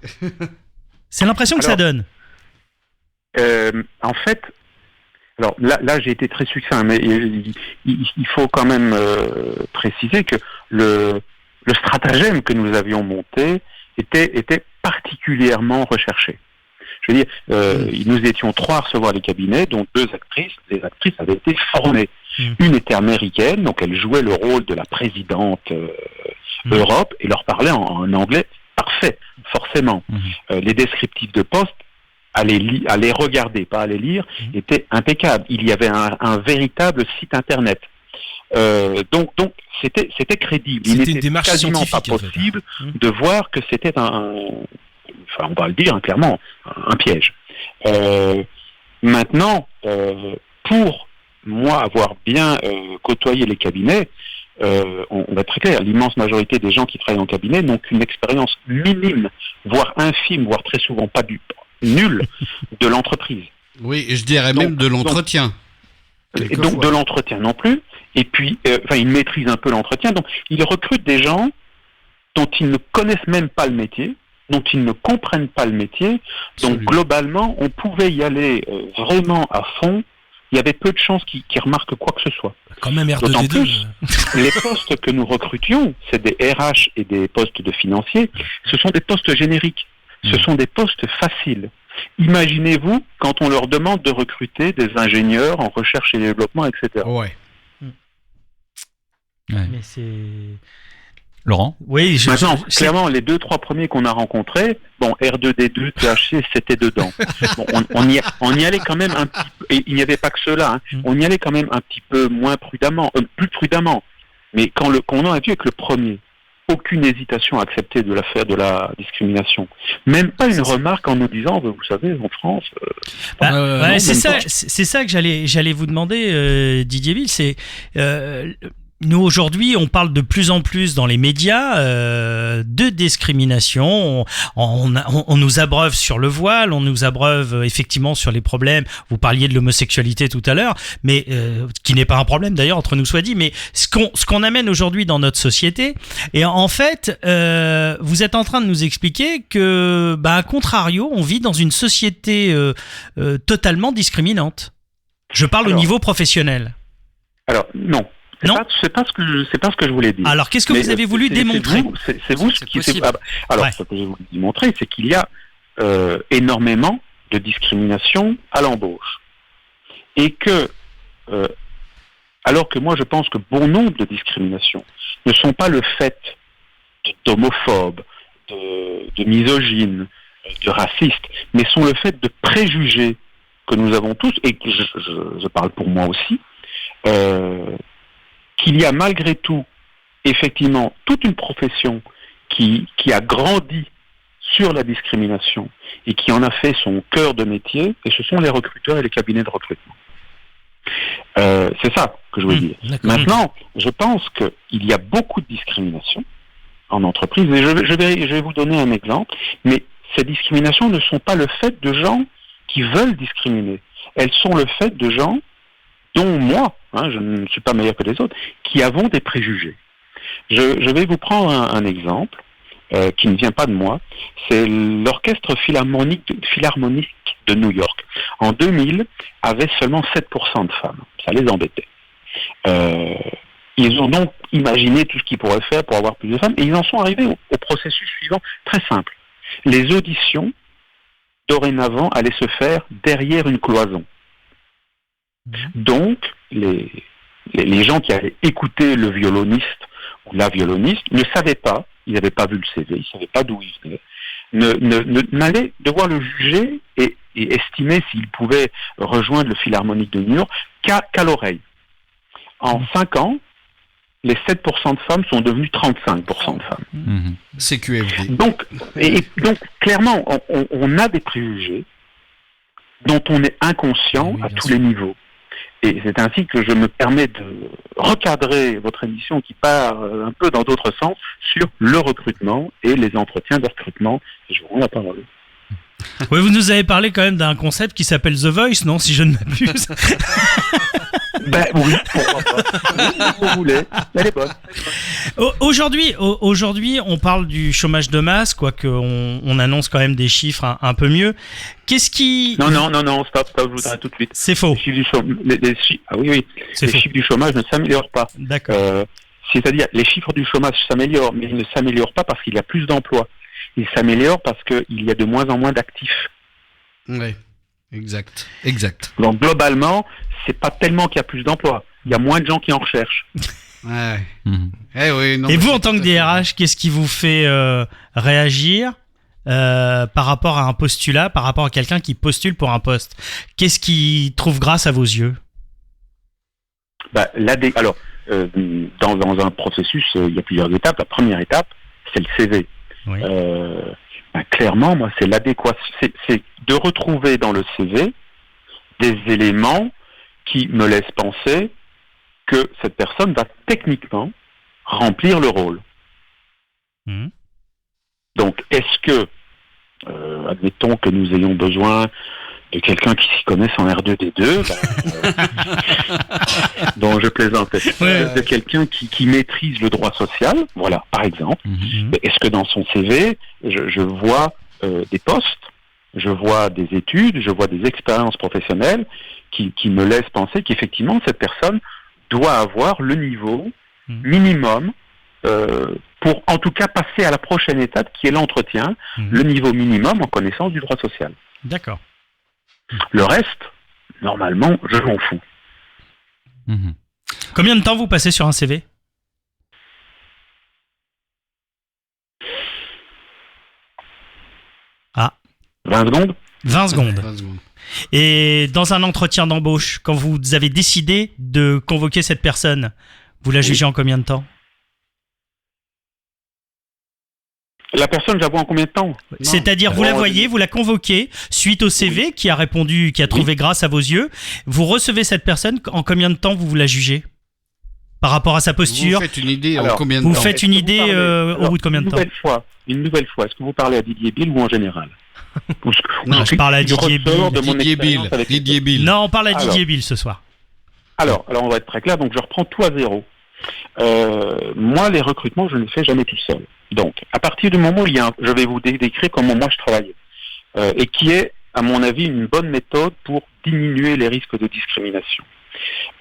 C'est l'impression que ça donne. En fait, alors là j'ai été très succinct, mais il faut quand même préciser que le stratagème que nous avions monté était particulièrement recherché. Je veux dire, nous étions 3 à recevoir les cabinets, dont 2 actrices. Les actrices avaient été formées. Une était américaine, donc elle jouait le rôle de la présidente Europe et leur parlait en anglais parfait, forcément. Les descriptifs de poste, à les regarder, pas à les lire, étaient impeccables. Il y avait un véritable site internet. Donc c'était crédible. Il n'était quasiment pas possible de voir que c'était on va le dire on va piège. Maintenant, pour moi avoir bien côtoyé les cabinets, on va être très clair, l'immense majorité des gens qui travaillent en cabinet n'ont qu'une expérience minime, voire infime, voire très souvent pas nulle de l'entreprise. Oui, et je dirais même de l'entretien. Donc de l'entretien non plus. Et puis, ils maîtrisent un peu l'entretien. Donc, ils recrutent des gens dont ils ne connaissent même pas le métier, dont ils ne comprennent pas le métier. Donc, globalement, on pouvait y aller vraiment à fond. Il y avait peu de chances qu'ils remarquent quoi que ce soit. Quand même R2D2. D'autant plus, les postes que nous recrutions, c'est des RH et des postes de financiers, ce sont des postes génériques. Ce sont des postes faciles. Imaginez-vous quand on leur demande de recruter des ingénieurs en recherche et développement, etc. Ouais. Mais c'est... Laurent ? Oui, maintenant, clairement, les 2-3 premiers qu'on a rencontrés, R2D2, THC, c'était dedans. Bon, on y allait quand même un petit peu, et il n'y avait pas que cela, on y allait quand même un petit peu moins prudemment, plus prudemment. Mais quand on a vu avec le premier, aucune hésitation à accepter de faire de la discrimination. Même pas une remarque en nous disant, vous savez, en France... c'est ça que j'allais vous demander, Didier Bill, c'est... Nous, aujourd'hui, on parle de plus en plus dans les médias de discrimination. On nous abreuve sur le voile, on nous abreuve effectivement sur les problèmes. Vous parliez de l'homosexualité tout à l'heure, mais qui n'est pas un problème d'ailleurs, entre nous soit dit. Mais ce qu'on amène aujourd'hui dans notre société, et en fait, vous êtes en train de nous expliquer que, à contrario, on vit dans une société totalement discriminante. Je parle au niveau professiable. Alors, non. C'est pas ce que je voulais dire. Alors, qu'est-ce que vous avez voulu démontrer ? C'est vous ce qui... Ce que je voulais démontrer, c'est qu'il y a énormément de discrimination à l'embauche. Et que, alors que moi je pense que bon nombre de discriminations ne sont pas le fait d'homophobes, de misogynes, de racistes, mais sont le fait de préjugés que nous avons tous, et que je parle pour moi aussi, qu'il y a malgré tout, effectivement, toute une profession qui a grandi sur la discrimination et qui en a fait son cœur de métier, et ce sont les recruteurs et les cabinets de recrutement. C'est ça que je veux dire. Maintenant, je pense qu'il y a beaucoup de discrimination en entreprise, et je vais vous donner un exemple, mais ces discriminations ne sont pas le fait de gens qui veulent discriminer. Elles sont le fait de gens dont moi, je ne suis pas meilleur que les autres, qui avons des préjugés. Je vais vous prendre un exemple qui ne vient pas de moi. C'est l'Orchestre Philharmonique de New York. En 2000, avait seulement 7% de femmes. Ça les embêtait. Ils ont donc imaginé tout ce qu'ils pourraient faire pour avoir plus de femmes, et ils en sont arrivés au processus suivant, très simple. Les auditions, dorénavant, allaient se faire derrière une cloison. Donc, les gens qui allaient écouter le violoniste ou la violoniste ne savaient pas, ils n'avaient pas vu le CV, ils ne savaient pas d'où il venait, n'allaient devoir le juger et estimer s'il pouvait rejoindre le Philharmonique de New York qu'à l'oreille. En 5 ans, les 7% de femmes sont devenues 35% de femmes. C'est QFD. Donc, clairement, on a des préjugés dont on est inconscient à tous les niveaux. Et c'est ainsi que je me permets de recadrer votre émission qui part un peu dans d'autres sens sur le recrutement et les entretiens de recrutement. Et je vous rends la parole. Oui, vous nous avez parlé quand même d'un concept qui s'appelle The Voice, non, si je ne m'abuse. Ben oui, pourquoi pas. Oui, si vous voulez, elle est bonne. Aujourd'hui, on parle du chômage de masse, quoique on annonce quand même des chiffres un peu mieux. Qu'est-ce qui... Non, stop, je vous arrête tout de suite. C'est faux. Les chiffres du chômage, les chiffres du chômage ne s'améliorent pas. D'accord. C'est-à-dire, les chiffres du chômage s'améliorent, mais ils ne s'améliorent pas parce qu'il y a plus d'emplois. Ils s'améliorent parce qu'il y a de moins en moins d'actifs. Oui, exact. Donc globalement, c'est pas tellement qu'il y a plus d'emplois. Il y a moins de gens qui en recherchent. Ouais. Et vous, en tant que DRH, qu'est-ce qui vous fait réagir par rapport à un postulat, par rapport à quelqu'un qui postule pour un poste? Qu'est-ce qui trouve grâce à vos yeux? Alors, dans un processus, il y a plusieurs étapes. La première étape, c'est le CV. Oui. Clairement, moi, c'est l'adéquation. C'est de retrouver dans le CV des éléments qui me laissent penser que cette personne va techniquement remplir le rôle. Donc, est-ce que, admettons que nous ayons besoin de quelqu'un qui s'y connaisse en R2D2, dont je plaisantais, de quelqu'un qui maîtrise le droit social, voilà, par exemple. Est-ce que dans son CV, je vois des postes, je vois des études, je vois des expériences professionnelles qui me laissent penser qu'effectivement, cette personne doit avoir le niveau minimum pour en tout cas passer à la prochaine étape qui est l'entretien, le niveau minimum en connaissance du droit social. D'accord. Le reste, normalement, je m'en fous. Combien de temps vous passez sur un CV ? 20 secondes. 20 secondes. Et dans un entretien d'embauche, quand vous avez décidé de convoquer cette personne, vous la jugez en combien de temps ? La personne, je la vois en combien de temps ? C'est-à-dire, vous la voyez, vous la convoquez, suite au CV qui a répondu, qui a trouvé grâce à vos yeux. Vous recevez cette personne, en combien de temps vous la jugez ? Par rapport à sa posture ? Vous faites une idée en combien de temps ? Vous faites une idée au bout de combien de temps ? Une nouvelle fois, est-ce que vous parlez à Didier Bill ou en général ? Non, je parle à Didier Bill. Non, on parle à Didier Bill ce soir. Alors, on va être très clair, donc je reprends tout à zéro. Moi, les recrutements, je ne les fais jamais tout seul. Donc, à partir du moment où je vais vous décrire comment moi je travaille, et qui est, à mon avis, une bonne méthode pour diminuer les risques de discrimination.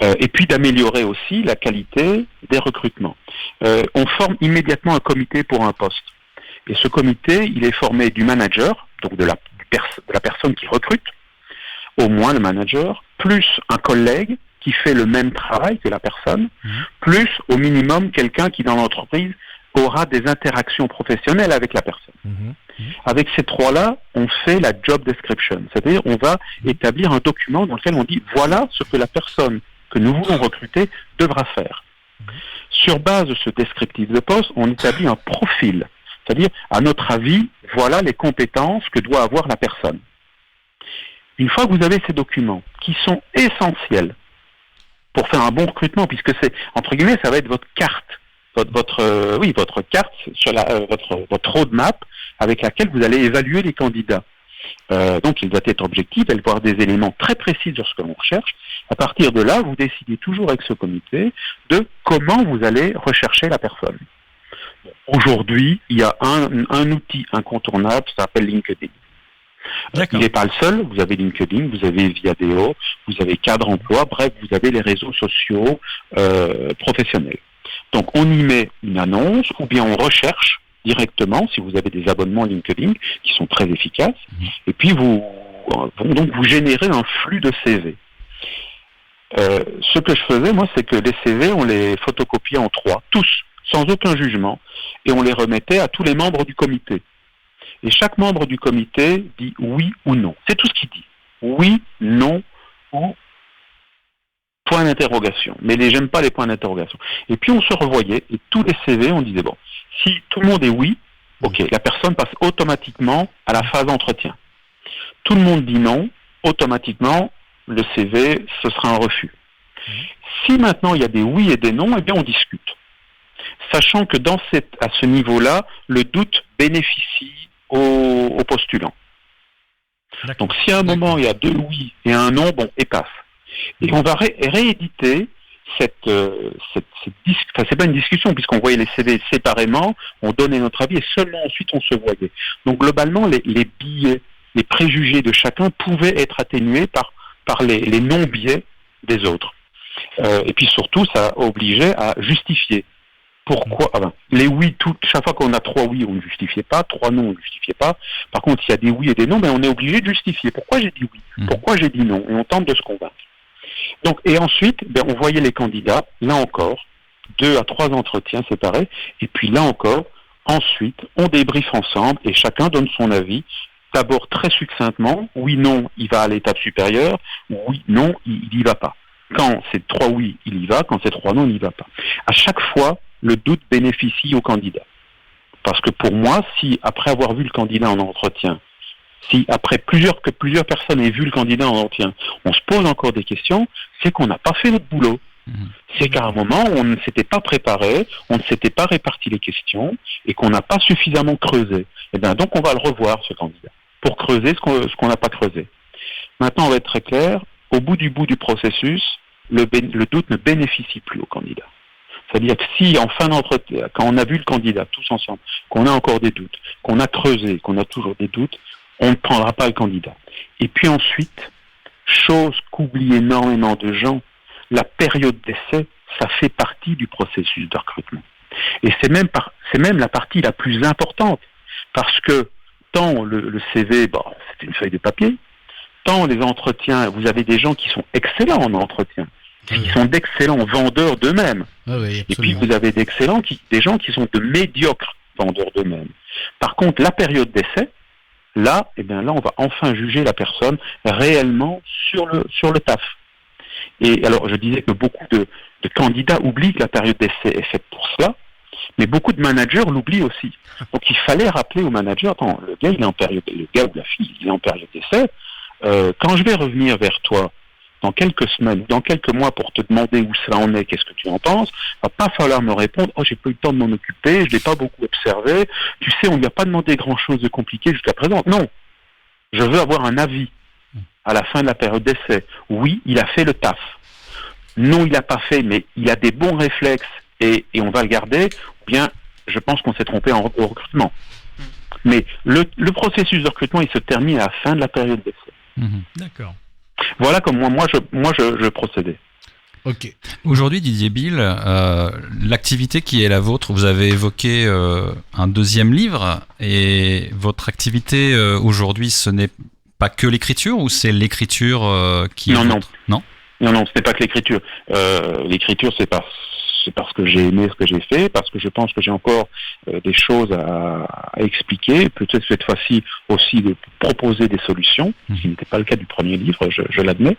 Et puis d'améliorer aussi la qualité des recrutements. On forme immédiatement un comité pour un poste. Et ce comité, il est formé du manager, donc de la personne qui recrute, au moins le manager, plus un collègue qui fait le même travail que la personne, plus au minimum quelqu'un qui dans l'entreprise aura des interactions professionnelles avec la personne. Avec ces trois-là, on fait la job description, c'est-à-dire on va établir un document dans lequel on dit voilà ce que la personne que nous voulons recruter devra faire. Sur base de ce descriptif de poste, on établit un profil, c'est-à-dire à notre avis, voilà les compétences que doit avoir la personne. Une fois que vous avez ces documents qui sont essentiels pour faire un bon recrutement, puisque c'est, entre guillemets, ça va être votre carte, votre carte sur votre roadmap avec laquelle vous allez évaluer les candidats. Donc, il doit être objectif, elle doit avoir des éléments très précis sur ce que l'on recherche. À partir de là, vous décidez toujours avec ce comité de comment vous allez rechercher la personne. Aujourd'hui, il y a un outil incontournable, ça s'appelle LinkedIn. Il n'est pas le seul, vous avez LinkedIn, vous avez Viadeo, vous avez Cadre Emploi, bref, vous avez les réseaux sociaux professionnels. Donc on y met une annonce, ou bien on recherche directement, si vous avez des abonnements LinkedIn, qui sont très efficaces, et puis vous générez un flux de CV. Ce que je faisais, moi, c'est que les CV, on les photocopiait en 3, tous, sans aucun jugement, et on les remettait à tous les membres du comité. Et chaque membre du comité dit oui ou non. C'est tout ce qu'il dit. Oui, non, ou point d'interrogation. Mais j'aime pas les points d'interrogation. Et puis on se revoyait, et tous les CV, on disait, bon, si tout le monde est oui, ok, la personne passe automatiquement à la phase entretien. Tout le monde dit non, automatiquement, le CV, ce sera un refus. Si maintenant il y a des oui et des non, eh bien on discute. Sachant que à ce niveau-là, le doute bénéficie aux postulants. Donc si à un moment il y a 2 oui et un non, bon, et passe. Et on va rééditer c'est pas une discussion puisqu'on voyait les CV séparément, on donnait notre avis et seulement ensuite on se voyait. Donc globalement, les biais, les préjugés de chacun pouvaient être atténués par les non-biais des autres. Et puis surtout, ça obligeait à justifier. Pourquoi les oui, chaque fois qu'on a 3 oui, on ne justifiait pas, 3 non, on ne justifiait pas. Par contre, s'il y a des oui et des non, on est obligé de justifier. Pourquoi j'ai dit oui ? Pourquoi j'ai dit non ? Et on tente de se convaincre. Donc, et ensuite, on voyait les candidats, là encore, 2 à 3 entretiens séparés, et puis là encore, ensuite, on débriefe ensemble et chacun donne son avis. D'abord très succinctement, oui, non, il va à l'étape supérieure, oui, non, il n'y va pas. Quand c'est 3 oui, il y va, quand c'est 3 non, il n'y va pas. À chaque fois, le doute bénéficie au candidat. Parce que pour moi, si après avoir vu le candidat en entretien, si après plusieurs personnes aient vu le candidat en entretien, on se pose encore des questions, c'est qu'on n'a pas fait notre boulot. C'est qu'à un moment, on ne s'était pas préparé, on ne s'était pas réparti les questions et qu'on n'a pas suffisamment creusé. Et bien donc on va le revoir, ce candidat, pour creuser ce qu'on n'a pas creusé. Maintenant, on va être très clair, au bout du processus, le doute ne bénéficie plus au candidat. C'est-à-dire que si en fin d'entretien, quand on a vu le candidat tous ensemble, qu'on a encore des doutes, qu'on a creusé, qu'on a toujours des doutes, on ne prendra pas le candidat. Et puis ensuite, chose qu'oublient énormément de gens, la période d'essai, ça fait partie du processus de recrutement. Et c'est même la partie la plus importante, parce que tant le CV, c'est une feuille de papier, tant les entretiens, vous avez des gens qui sont excellents en entretien, qui sont d'excellents vendeurs d'eux-mêmes. Oui, et puis vous avez des gens qui sont de médiocres vendeurs d'eux-mêmes. Par contre, la période d'essai, là, on va enfin juger la personne réellement sur le taf. Et alors, je disais que beaucoup de candidats oublient que la période d'essai est faite pour cela, mais beaucoup de managers l'oublient aussi. Donc, il fallait rappeler au manager, attends, le gars ou la fille, il est en période d'essai, quand je vais revenir vers toi dans quelques semaines, dans quelques mois pour te demander où cela en est, qu'est-ce que tu en penses, il va pas falloir me répondre, j'ai pas eu le temps de m'en occuper, je l'ai pas beaucoup observé, tu sais, on lui a pas demandé grand-chose de compliqué jusqu'à présent. Non, je veux avoir un avis à la fin de la période d'essai. Oui, il a fait le taf. Non, il l'a pas fait, mais il a des bons réflexes et on va le garder, ou bien je pense qu'on s'est trompé au recrutement. Mais le processus de recrutement, il se termine à la fin de la période d'essai. D'accord. Voilà comment moi je procédais. Ok. Aujourd'hui, Didier Bill, l'activité qui est la vôtre, vous avez évoqué un deuxième livre, et votre activité aujourd'hui, ce n'est pas que l'écriture, ou c'est l'écriture qui... Non, ce n'est pas que l'écriture. L'écriture, c'est parce que j'ai aimé ce que j'ai fait, parce que je pense que j'ai encore des choses à expliquer, peut-être cette fois-ci aussi de proposer des solutions, ce qui n'était pas le cas du premier livre, je l'admets.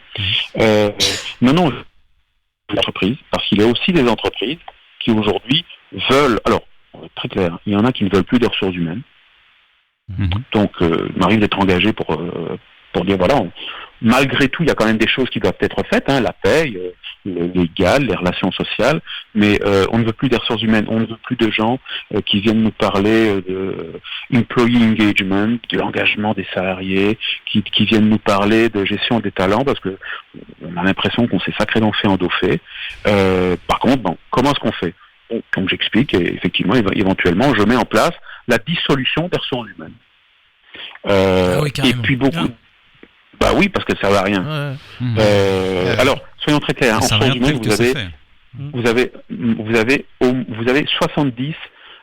L'entreprise, parce qu'il y a aussi des entreprises qui aujourd'hui veulent, alors, on va être très clair, il y en a qui ne veulent plus de ressources humaines. Donc, il m'arrive d'être engagé pour dire, voilà, malgré tout, il y a quand même des choses qui doivent être faites, la paye, le légal, les relations sociales, mais on ne veut plus des ressources humaines, on ne veut plus de gens qui viennent nous parler de employee engagement, de l'engagement des salariés, qui viennent nous parler de gestion des talents, parce que on a l'impression qu'on s'est sacrément fait endoffer. Par contre, comment est-ce qu'on fait ? Comme j'explique, et effectivement, éventuellement, je mets en place la dissolution des ressources humaines. Et puis beaucoup... Bah oui, parce que ça ne va rien. Alors, soyons très clairs. En ressources humaines, vous avez 70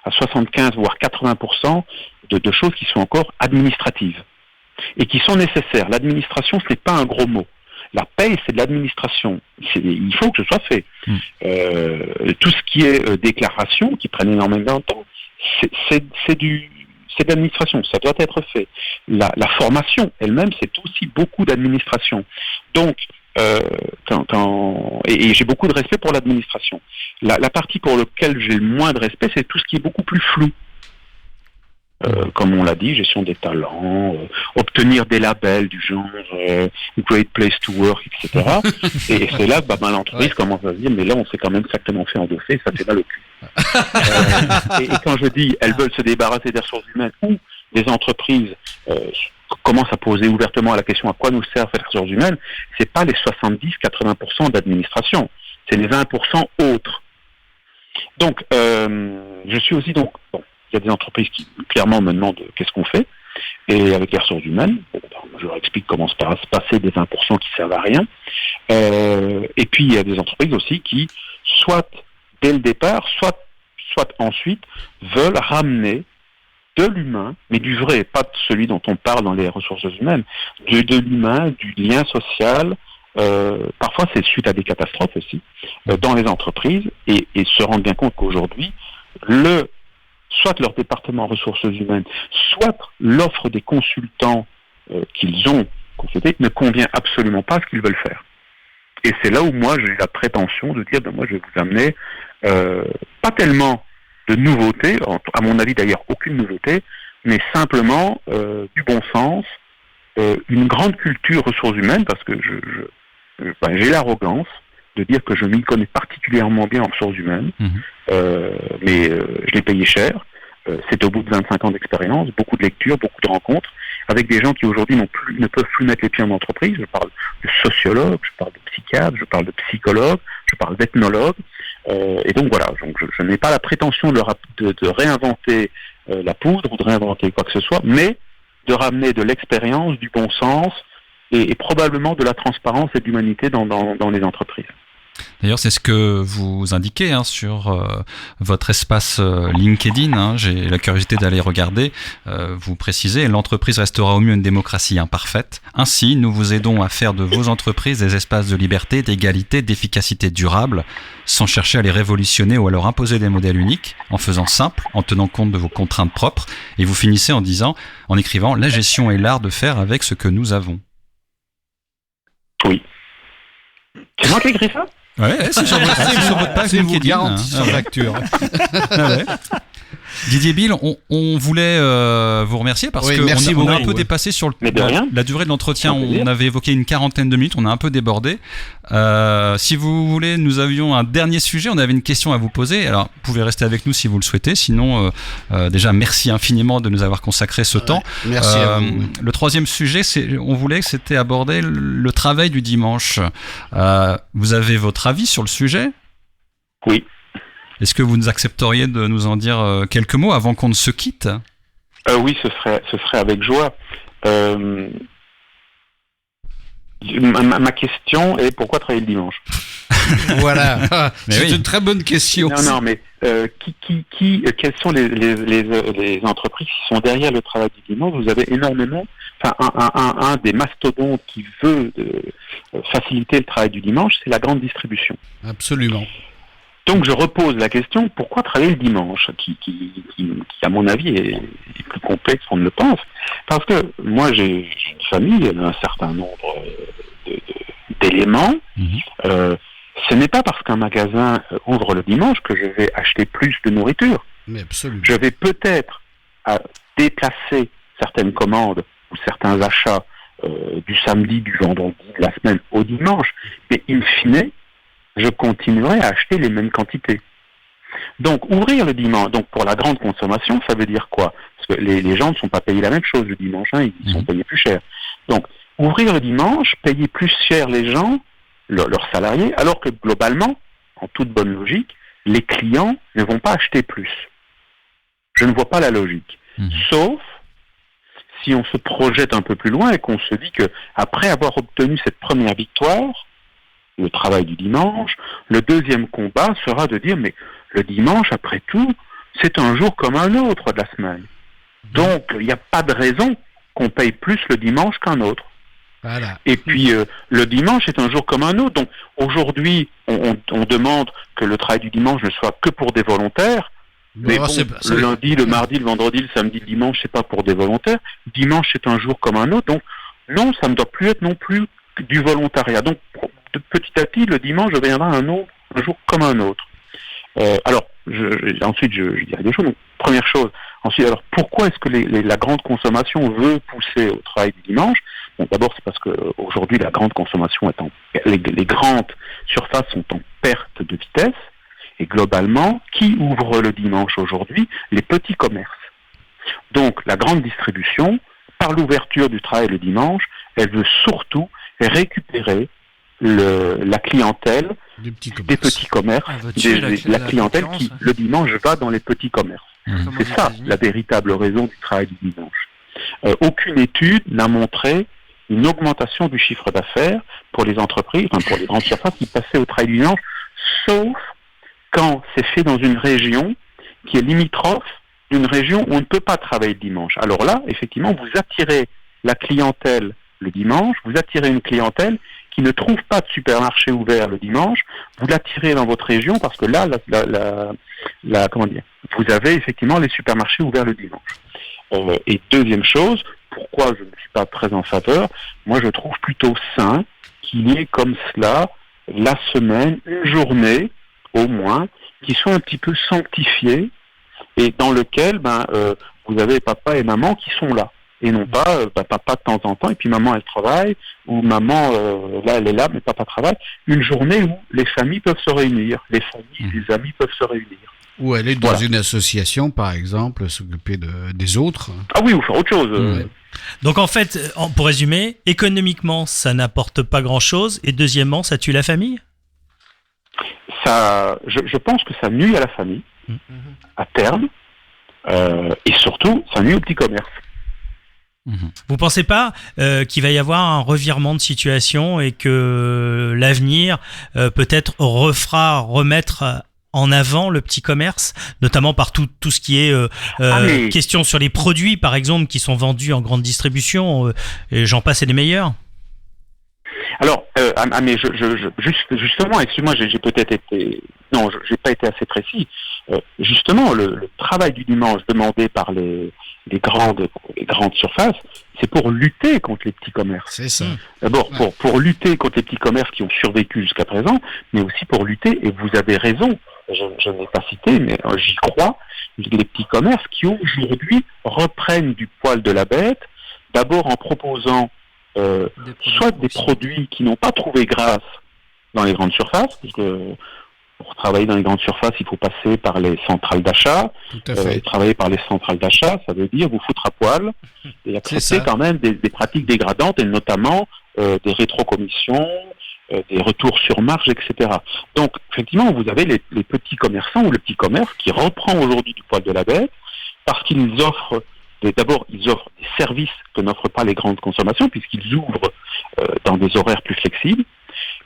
à 75, voire 80% de choses qui sont encore administratives et qui sont nécessaires. L'administration, ce n'est pas un gros mot. La paye, c'est de l'administration. Il faut que ce soit fait. Tout ce qui est déclaration, qui prennent énormément de temps, c'est de l'administration, ça doit être fait. La formation elle-même, c'est aussi beaucoup d'administration. Donc, et j'ai beaucoup de respect pour l'administration. La partie pour laquelle j'ai le moins de respect, c'est tout ce qui est beaucoup plus flou. Comme on l'a dit, gestion des talents, obtenir des labels du genre Great Place to Work, etc. Et c'est là que l'entreprise commence à se dire, mais là on s'est quand même exactement fait endosser, ça fait mal au cul. Et quand je dis elles veulent se débarrasser des ressources humaines, ou les entreprises commencent à poser ouvertement la question à quoi nous servent les ressources humaines, c'est pas les 70-80% d'administration, c'est les 20% autres. Donc, je suis aussi il y a des entreprises qui clairement me demandent qu'est-ce qu'on fait, et avec les ressources humaines, je leur explique comment se passer des 20% qui servent à rien. Et puis il y a des entreprises aussi qui, soit dès le départ, soit ensuite, veulent ramener de l'humain, mais du vrai, pas de celui dont on parle dans les ressources humaines, de l'humain, du lien social. Parfois c'est suite à des catastrophes aussi, dans les entreprises, et se rendre bien compte qu'aujourd'hui, soit leur département ressources humaines, soit l'offre des consultants qu'ils ont consultés ne convient absolument pas à ce qu'ils veulent faire. Et c'est là où moi j'ai la prétention de dire, moi je vais vous amener pas tellement de nouveautés, à mon avis d'ailleurs aucune nouveauté, mais simplement du bon sens, une grande culture ressources humaines, parce que j'ai l'arrogance de dire que je m'y connais particulièrement bien en ressources humaines, mais je l'ai payé cher. C'est au bout de 25 ans d'expérience, beaucoup de lectures, beaucoup de rencontres, avec des gens qui aujourd'hui ne peuvent plus mettre les pieds en entreprise. Je parle de sociologues, je parle de psychiatres, je parle de psychologues, je parle d'ethnologues. Et donc voilà, je n'ai pas la prétention de réinventer la poudre ou de réinventer quoi que ce soit, mais de ramener de l'expérience, du bon sens et probablement de la transparence et de l'humanité dans les entreprises. D'ailleurs, c'est ce que vous indiquez sur votre espace LinkedIn. J'ai la curiosité d'aller regarder. Vous précisez, l'entreprise restera au mieux une démocratie imparfaite. Ainsi, nous vous aidons à faire de vos entreprises des espaces de liberté, d'égalité, d'efficacité durable, sans chercher à les révolutionner ou à leur imposer des modèles uniques, en faisant simple, en tenant compte de vos contraintes propres. Et vous finissez en écrivant, la gestion est l'art de faire avec ce que nous avons. Oui. C'est moi qui ai écrit ça ? Ouais, c'est sur votre page LinkedIn. Garantie sur facture. Didier Bill, on voulait vous remercier parce qu'on a un peu dépassé sur la durée de l'entretien. On avait évoqué une 40aine de minutes, on a un peu débordé. Si vous voulez, nous avions un dernier sujet, on avait une question à vous poser. Alors, vous pouvez rester avec nous si vous le souhaitez. Sinon, déjà, merci infiniment de nous avoir consacré ce temps. Merci à vous. Le troisième sujet, on voulait que c'était aborder le travail du dimanche. Vous avez votre avis sur le sujet ? Oui. Est-ce que vous nous accepteriez de nous en dire quelques mots avant qu'on ne se quitte ? Oui, ce serait avec joie. Ma question est pourquoi travailler le dimanche ? Voilà, c'est une très bonne question. Non, mais quelles sont les entreprises qui sont derrière le travail du dimanche ? Vous avez énormément, un des mastodontes qui veut faciliter le travail du dimanche, c'est la grande distribution. Absolument. Donc je repose la question, pourquoi travailler le dimanche, qui à mon avis est plus complexe qu'on ne le pense. Parce que moi j'ai une famille, un certain nombre d'éléments. Ce n'est pas parce qu'un magasin ouvre le dimanche que je vais acheter plus de nourriture. Mais absolument. Je vais peut-être déplacer certaines commandes ou certains achats du samedi, du vendredi, de la semaine au dimanche, mais in fine, je continuerai à acheter les mêmes quantités. Donc, ouvrir le dimanche, donc pour la grande consommation, ça veut dire quoi ? Parce que les gens ne sont pas payés la même chose le dimanche, ils sont payés plus cher. Donc, ouvrir le dimanche, payer plus cher les gens, leurs salariés, alors que globalement, en toute bonne logique, les clients ne vont pas acheter plus. Je ne vois pas la logique. Sauf si on se projette un peu plus loin et qu'on se dit que après avoir obtenu cette première victoire, le travail du dimanche, le deuxième combat sera de dire mais le dimanche, après tout, c'est un jour comme un autre de la semaine. Donc, il n'y a pas de raison qu'on paye plus le dimanche qu'un autre. Voilà. Et puis, le dimanche est un jour comme un autre. Donc, aujourd'hui, on demande que le travail du dimanche ne soit que pour des volontaires. Mais bon, le lundi, le mardi, le vendredi, le samedi, le dimanche, c'est pas pour des volontaires. Dimanche, c'est un jour comme un autre. Donc, non, ça ne doit plus être non plus du volontariat. Donc, petit à petit, le dimanche deviendra un jour comme un autre. Alors, ensuite, je dirais des choses. Donc, première chose, Ensuite, alors pourquoi est-ce que la grande consommation veut pousser au travail du dimanche? Bon, d'abord, c'est parce que aujourd'hui la grande consommation les grandes surfaces sont en perte de vitesse. Et globalement, qui ouvre le dimanche aujourd'hui? Les petits commerces. Donc, la grande distribution, par l'ouverture du travail le dimanche, elle veut surtout récupérer la clientèle des petits commerces, la clientèle qui, le dimanche, va dans les petits commerces. C'est ça, la véritable raison du travail du dimanche. Aucune étude n'a montré une augmentation du chiffre d'affaires pour les entreprises, pour les grandes surfaces qui passaient au travail du dimanche, sauf quand c'est fait dans une région qui est limitrophe d'une région où on ne peut pas travailler le dimanche. Alors là, effectivement, vous attirez la clientèle le dimanche, vous attirez une clientèle qui ne trouve pas de supermarché ouvert le dimanche, vous l'attirez dans votre région parce que là, comment dire, vous avez effectivement les supermarchés ouverts le dimanche. Et deuxième chose, pourquoi je ne suis pas très en faveur, moi je trouve plutôt sain qu'il y ait comme cela la semaine, une journée au moins, qui soit un petit peu sanctifiée et dans lequel vous avez papa et maman qui sont là. Et non pas papa de temps en temps, et puis maman elle travaille, ou maman là elle est là, mais papa travaille. Une journée où les familles peuvent se réunir, les familles, les amis peuvent se réunir. Ou aller dans une association, par exemple, s'occuper des autres. Ah oui, ou faire autre chose. Donc en fait, pour résumer, économiquement ça n'apporte pas grand-chose, et deuxièmement ça tue la famille? Je pense que ça nuit à la famille, à terme, et surtout, ça nuit au petit commerce. Vous pensez pas qu'il va y avoir un revirement de situation et que l'avenir peut-être remettre en avant le petit commerce, notamment par tout ce qui est question sur les produits, par exemple, qui sont vendus en grande distribution, et j'en passe et des meilleurs? Alors, mais justement, excuse-moi, j'ai peut-être été... Non, j'ai pas été assez précis. Justement, le travail du dimanche demandé par les grandes surfaces, c'est pour lutter contre les petits commerces. C'est ça. D'abord, pour lutter contre les petits commerces qui ont survécu jusqu'à présent, mais aussi pour lutter, et vous avez raison, je n'ai pas cité, mais j'y crois, les petits commerces qui aujourd'hui reprennent du poil de la bête, d'abord en proposant soit des produits qui n'ont pas trouvé grâce dans les grandes surfaces, parce que pour travailler dans les grandes surfaces, il faut passer par les centrales d'achat. Travailler par les centrales d'achat, ça veut dire vous foutre à poil et accepter quand même des pratiques dégradantes, et notamment des rétrocommissions, des retours sur marge, etc. Donc, effectivement, vous avez les petits commerçants ou le petit commerce qui reprend aujourd'hui du poil de la bête parce qu'ils offrent d'abord, ils offrent des services que n'offrent pas les grandes consommations, puisqu'ils ouvrent dans des horaires plus flexibles,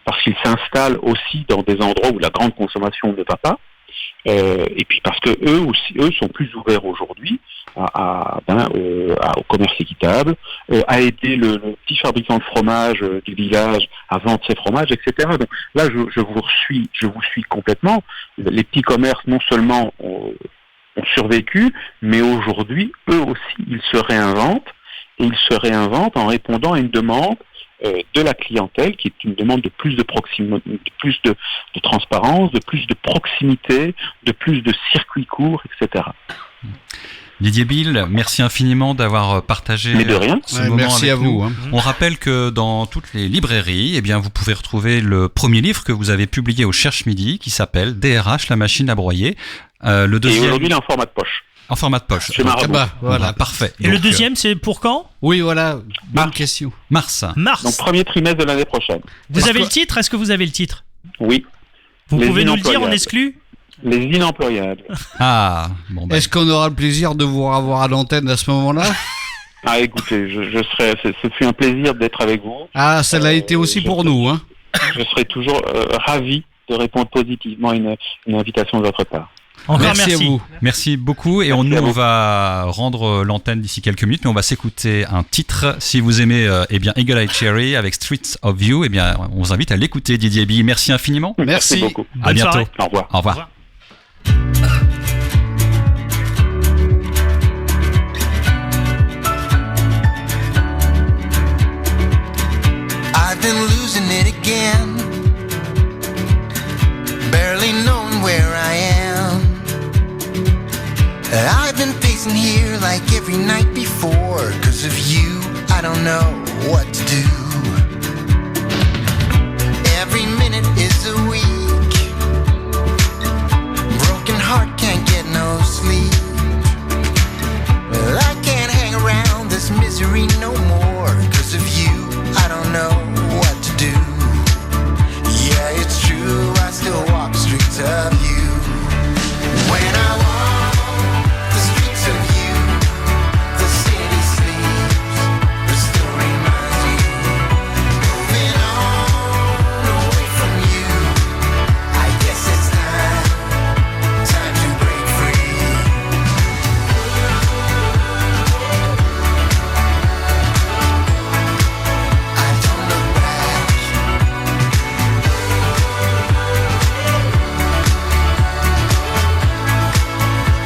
parce qu'ils s'installent aussi dans des endroits où la grande consommation ne va pas, et puis parce que eux sont plus ouverts aujourd'hui au commerce équitable, à aider le petit fabricant de fromage du village à vendre ses fromages, etc. Donc là, je vous suis complètement. Les petits commerces, non seulement ont survécu, mais aujourd'hui, eux aussi, ils se réinventent, et ils se réinventent en répondant à une demande de la clientèle, qui est une demande de plus de proximité, de plus de transparence, de plus de proximité, de plus de circuits courts, etc. Didier Bill, merci infiniment d'avoir partagé ce moment merci avec à nous. vous. On rappelle que dans toutes les librairies, vous pouvez retrouver le premier livre que vous avez publié au Cherche Midi, qui s'appelle DRH, la machine à broyer. Le deuxième... Et aujourd'hui, il est en format de poche. En format de poche. Chez Marabout. Voilà, parfait. Et donc, le deuxième, c'est pour quand? Oui, voilà, bonne question. Mars. Donc, premier trimestre de l'année prochaine. Vous avez le titre? Est-ce que vous avez le titre? Oui. Vous pouvez nous le dire en exclu? Les inemployables. Ah, Est-ce qu'on aura le plaisir de vous revoir à l'antenne à ce moment-là? Ah, écoutez, ce fut un plaisir d'être avec vous. Ah, ça l'a été aussi pour nous, hein. Je serai toujours ravi de répondre positivement à une invitation de votre part. Encore merci à vous. Merci beaucoup. Et on va rendre l'antenne d'ici quelques minutes, mais on va s'écouter un titre. Si vous aimez Eagle Eye Cherry avec Streets of You, on vous invite à l'écouter, Didier Bill. Merci infiniment. Merci beaucoup. À bientôt. Soirée. Au revoir. Au revoir. I've been losing it again, barely knowing where I am. I've been facing pacing here like every night before. 'Cause of you, I don't know what to do. Every minute is a week. Broken heart can't get no sleep. Well, I can't hang around this misery no more. 'Cause of you, I don't know what to do. Yeah, it's true, I still walk the streets of you. When I walk the streets of you, the city sleeps, the story reminds me. Moving on away from you, I guess it's time to break free. I don't look back.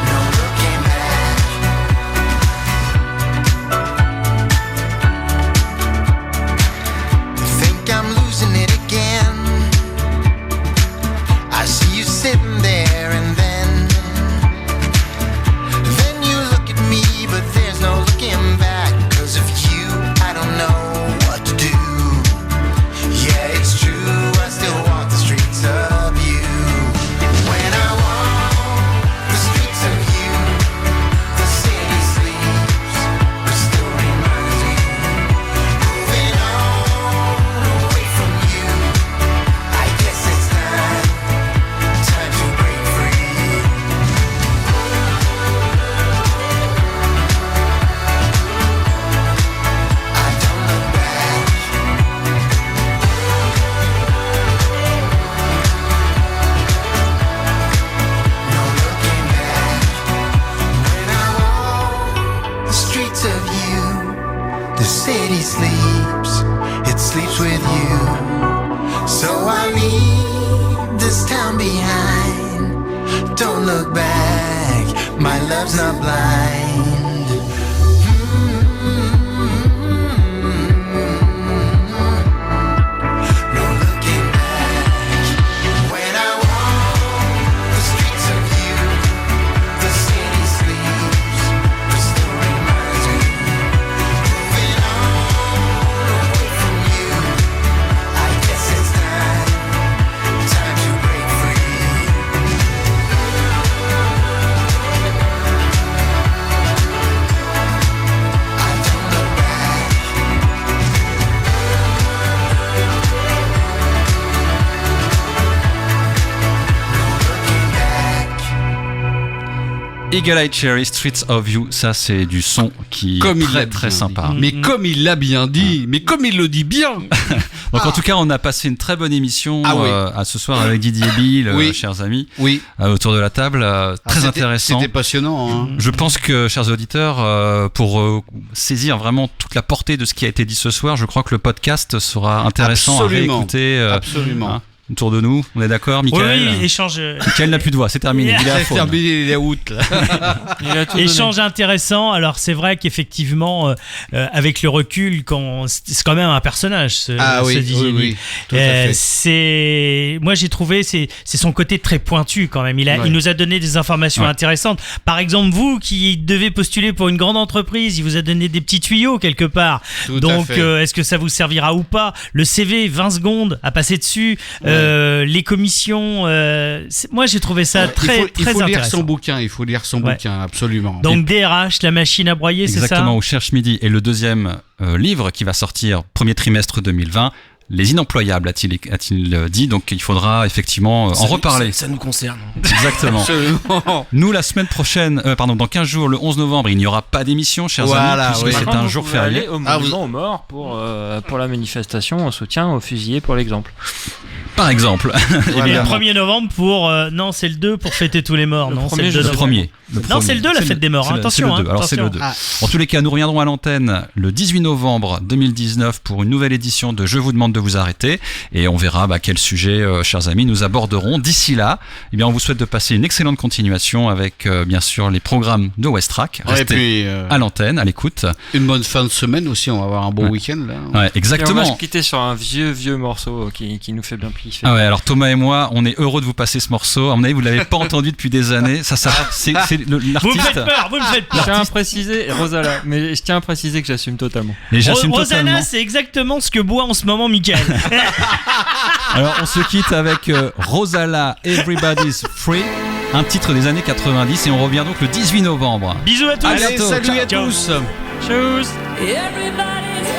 No looking back. Think I'm losing it again. I see you sitting there and then you look at me, but there's no looking back. 'Cause of you, I don't know what to do. Yeah, it's true, I still walk the streets of you. When I walk the streets of you, the city sleeps, the story reminds me. Moving on away from you, I guess it's time to break free. I don't look back. No looking back. When I walk the streets of you, the city sleeps, it sleeps with you. So I leave this town behind. Don't look back, my love's not blind. No looking back. When I walk the streets of you, the city sleeps, the story reminds me. Moving on away from you, I guess it's time to break free. I don't look back. Eagle Eye Cherry, Streets of You, ça c'est du son qui Comme est il l'a très bien sympa. dit. Mais comme il l'a bien dit, mais comme il le dit bien. Donc en tout cas, on a passé une très bonne émission Ah oui. à ce soir avec Didier Bill, Oui. chers amis, Oui. autour de la table. Très C'était- intéressant. C'était passionnant. Hein. Je pense que, chers auditeurs, pour saisir vraiment toute la portée de ce qui a été dit ce soir, je crois que le podcast sera intéressant Absolument. à réécouter. Absolument. hein, autour de nous, on est d'accord, Michael? Oui, échange. Michael n'a plus de voix, c'est terminé. Il est à C'est faune. terminé, il est out. Là. Il a tout donné. Échange intéressant. Alors c'est vrai qu'effectivement, avec le recul, c'est quand même un personnage. Ce Didier Bill. oui, tout à fait. Moi j'ai trouvé c'est son côté très pointu quand même. Il nous a donné des informations intéressantes. Par exemple, vous qui devez postuler pour une grande entreprise, il vous a donné des petits tuyaux quelque part. Tout à Donc fait. est-ce que ça vous servira ou pas? Le CV, 20 secondes à passer dessus. Les commissions. Moi j'ai trouvé ça très il faut lire intéressant. son bouquin. Il faut lire son bouquin, absolument. Donc DRH, la machine à broyer, c'est ça? Exactement, au Cherche Midi. Et le deuxième livre qui va sortir premier trimestre 2020, Les inemployables, a-t-il dit. Donc il faudra effectivement en reparler. Ça nous concerne. Exactement. Absolument. Nous, la semaine prochaine, dans 15 jours, le 11 novembre, il n'y aura pas d'émission, chers Voilà, amis, puisque oui. c'est un jour férié. Aller au monument aux morts pour la manifestation en soutien aux fusillés, pour l'exemple. Par exemple. Et bien, le 1er novembre pour... non, c'est le 2 pour fêter tous les morts. Non, c'est le 2 Le novembre. premier. Non, c'est le 2, la fête des morts. Attention. C'est le 2. Alors, c'est le 2. En tous les cas, nous reviendrons à l'antenne le 18 novembre 2019 pour une nouvelle édition de Je vous demande de vous arrêter. Et on verra quel sujet, chers amis, nous aborderons. D'ici là, eh bien, on vous souhaite de passer une excellente continuation avec, bien sûr, les programmes de Westrack. Restez à l'antenne, à l'écoute. Une bonne fin de semaine aussi. On va avoir un beau week-end, là. Ouais, exactement. Et on va se quitter sur un vieux morceau qui nous fait bien plaisir. Ah ouais, alors Thomas et moi, on est heureux de vous passer ce morceau. À mon avis, vous l'avez pas entendu depuis des années. C'est l'artiste. Vous me faites peur. Je tiens à préciser, Rosala, mais je tiens à préciser que j'assume totalement. Rosanna, c'est exactement ce que boit en ce moment Michael. Alors on se quitte avec Rosala, Everybody's Free, un titre des années 90, et on revient donc le 18 novembre. Bisous à tous. Allez, salut à Ciao. tous. Tchuss. Everybody's